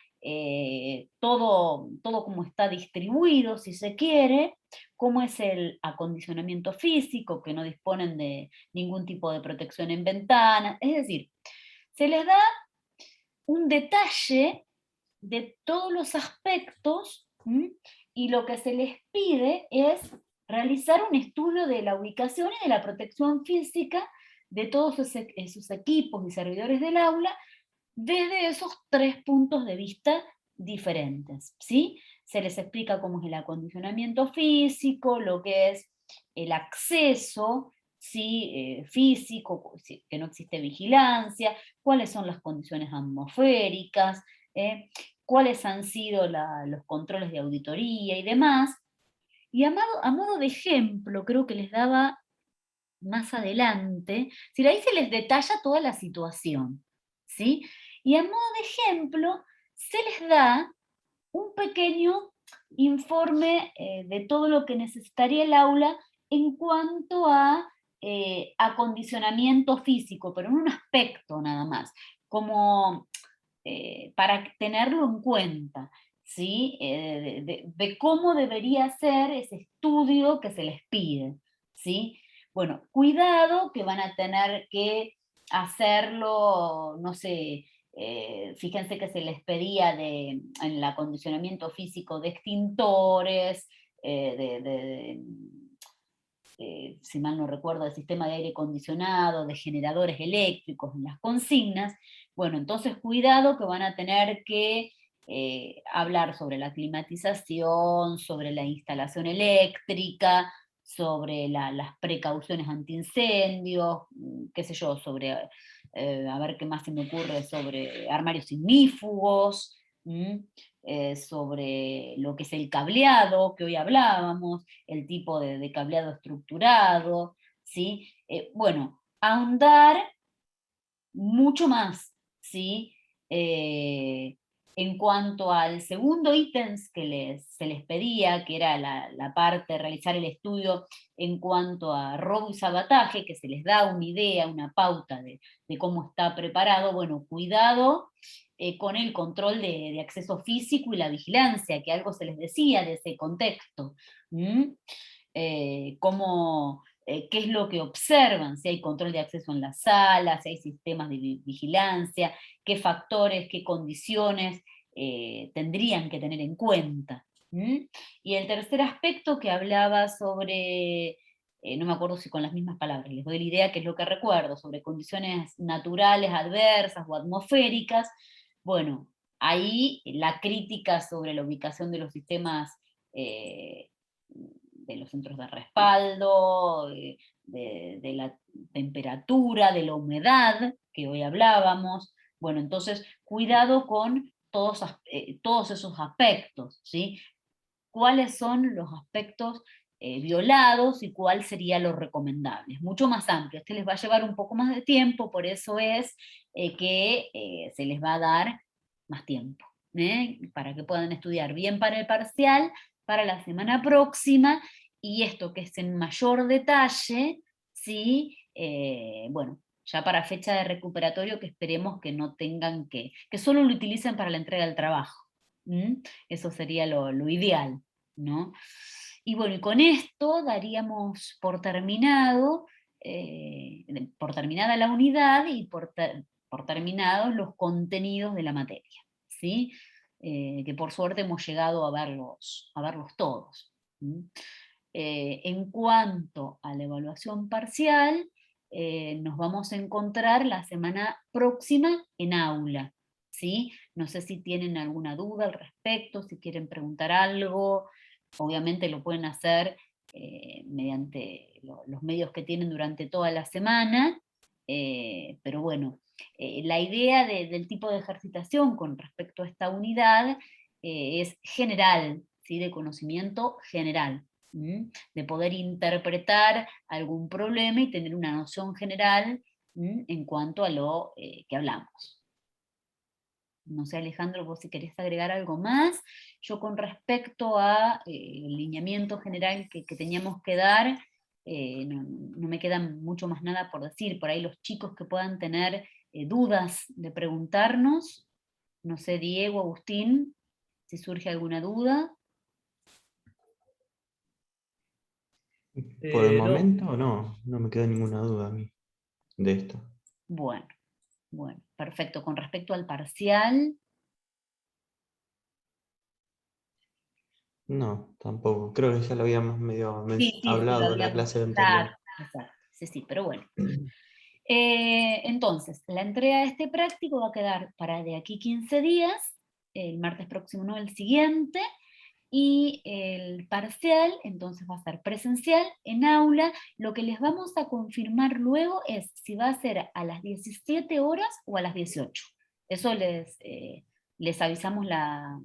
todo cómo está distribuido, si se quiere, cómo es el acondicionamiento físico, que no disponen de ningún tipo de protección en ventanas, es decir, se les da un detalle de todos los aspectos, y lo que se les pide es realizar un estudio de la ubicación y de la protección física de todos sus equipos y servidores del aula desde esos 3 puntos de vista diferentes, ¿sí? Se les explica cómo es el acondicionamiento físico, lo que es el acceso, ¿sí? Físico, que no existe vigilancia, cuáles son las condiciones atmosféricas, cuáles han sido los controles de auditoría y demás. Y a modo de ejemplo, creo que les daba más adelante, si ahí se les detalla toda la situación, ¿sí? Y a modo de ejemplo, se les da un pequeño informe de todo lo que necesitaría el aula en cuanto a acondicionamiento físico, pero en un aspecto nada más, como para tenerlo en cuenta, ¿sí? De cómo debería ser ese estudio que se les pide, ¿sí? Bueno, cuidado que van a tener que hacerlo, no sé, fíjense que se les pedía en el acondicionamiento físico de extintores, si mal no recuerdo, del sistema de aire acondicionado, de generadores eléctricos en las consignas. Bueno, entonces cuidado que van a tener que hablar sobre la climatización, sobre la instalación eléctrica, sobre las precauciones antiincendios, qué sé yo, sobre a ver qué más se me ocurre sobre armarios ignífugos, sobre lo que es el cableado, que hoy hablábamos, el tipo de cableado estructurado, ¿sí? Bueno, ahondar mucho más, ¿sí? En cuanto al segundo ítem que se les pedía, que era la parte de realizar el estudio en cuanto a robo y sabotaje, que se les da una idea, una pauta de cómo está preparado, bueno, cuidado con el control de acceso físico y la vigilancia, que algo se les decía de ese contexto. Qué es lo que observan, si hay control de acceso en las salas, si hay sistemas de vigilancia, qué factores, qué condiciones tendrían que tener en cuenta. Y el tercer aspecto que hablaba sobre, no me acuerdo si con las mismas palabras, les doy la idea que es lo que recuerdo, sobre condiciones naturales, adversas o atmosféricas, bueno, ahí la crítica sobre la ubicación de los sistemas de los centros de respaldo, de la temperatura, de la humedad, que hoy hablábamos. Bueno, entonces, cuidado con todos esos aspectos, ¿sí? ¿Cuáles son los aspectos violados y cuál sería lo recomendable? Es mucho más amplio. Este les va a llevar un poco más de tiempo, por eso es que se les va a dar más tiempo, para que puedan estudiar bien para el parcial, para la semana próxima, y esto que es en mayor detalle, ¿sí? Bueno, ya para fecha de recuperatorio, que esperemos que no tengan que solo lo utilicen para la entrega del trabajo. Eso sería lo ideal, ¿no? Y bueno, y con esto daríamos por terminado, por terminada la unidad y por terminados los contenidos de la materia, ¿sí? Que por suerte hemos llegado a verlos todos. En cuanto a la evaluación parcial, nos vamos a encontrar la semana próxima en aula, ¿sí? No sé si tienen alguna duda al respecto, si quieren preguntar algo, obviamente lo pueden hacer mediante los medios que tienen durante toda la semana, pero bueno, la idea del tipo de ejercitación con respecto a esta unidad es general, ¿sí? De conocimiento general, de poder interpretar algún problema y tener una noción general en cuanto a lo que hablamos. No sé, Alejandro, vos si querés agregar algo más. Yo con respecto a el lineamiento general que teníamos que dar, no me queda mucho más nada por decir. Por ahí los chicos que puedan tener dudas de preguntarnos, no sé, Diego, Agustín, si surge alguna duda. Por el momento no me queda ninguna duda a mí de esto. Bueno, perfecto. Con respecto al parcial. No, tampoco. Creo que ya lo habíamos medio Sí, hablado en la clase anterior. Exacto. Sí, pero bueno. Entonces, la entrega de este práctico va a quedar para de aquí 15 días, el martes próximo, no el siguiente, y el parcial, entonces va a ser presencial, en aula. Lo que les vamos a confirmar luego es si va a ser a las 17 horas o a las 18. Eso les avisamos más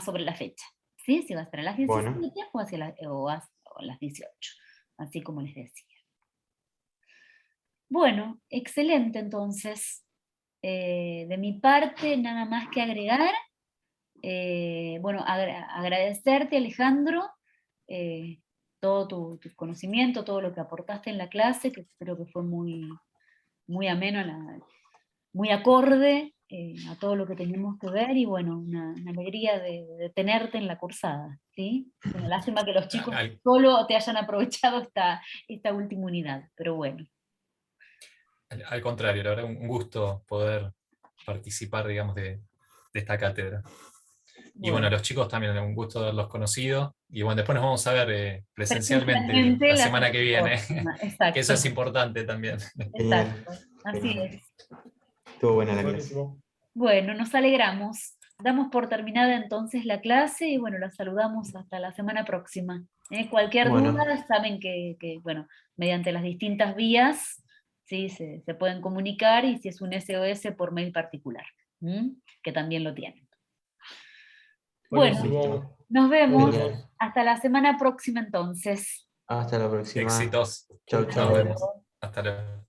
sobre la fecha, ¿sí? Si va a ser a las 17 Bueno, o a las 18, así como les decía. Bueno, excelente entonces. De mi parte, nada más que agregar. Bueno, agradecerte, Alejandro, todo tu conocimiento, todo lo que aportaste en la clase, que creo que fue muy, muy ameno, muy acorde a todo lo que teníamos que ver, y bueno, una alegría de tenerte en la cursada, ¿sí? Una lástima que los chicos solo te hayan aprovechado esta última unidad, pero bueno. Al contrario, la verdad, un gusto poder participar, digamos, de esta cátedra. Y bueno, los chicos también, un gusto haberlos conocido. Y bueno, después nos vamos a ver presencialmente la semana que viene, que eso es importante también. Exacto, así es. Estuvo buena la clase. Bueno, nos alegramos. Damos por terminada entonces la clase y bueno, la saludamos hasta la semana próxima. Cualquier duda, saben que, bueno, mediante las distintas vías ¿sí? Se pueden comunicar, y si es un SOS por mail particular, que también lo tienen. Bueno, Buenísimo. nos vemos. Genial. Hasta la semana próxima entonces. Hasta la próxima. Éxitos. Chau, Nos chau. vemos. Hasta luego.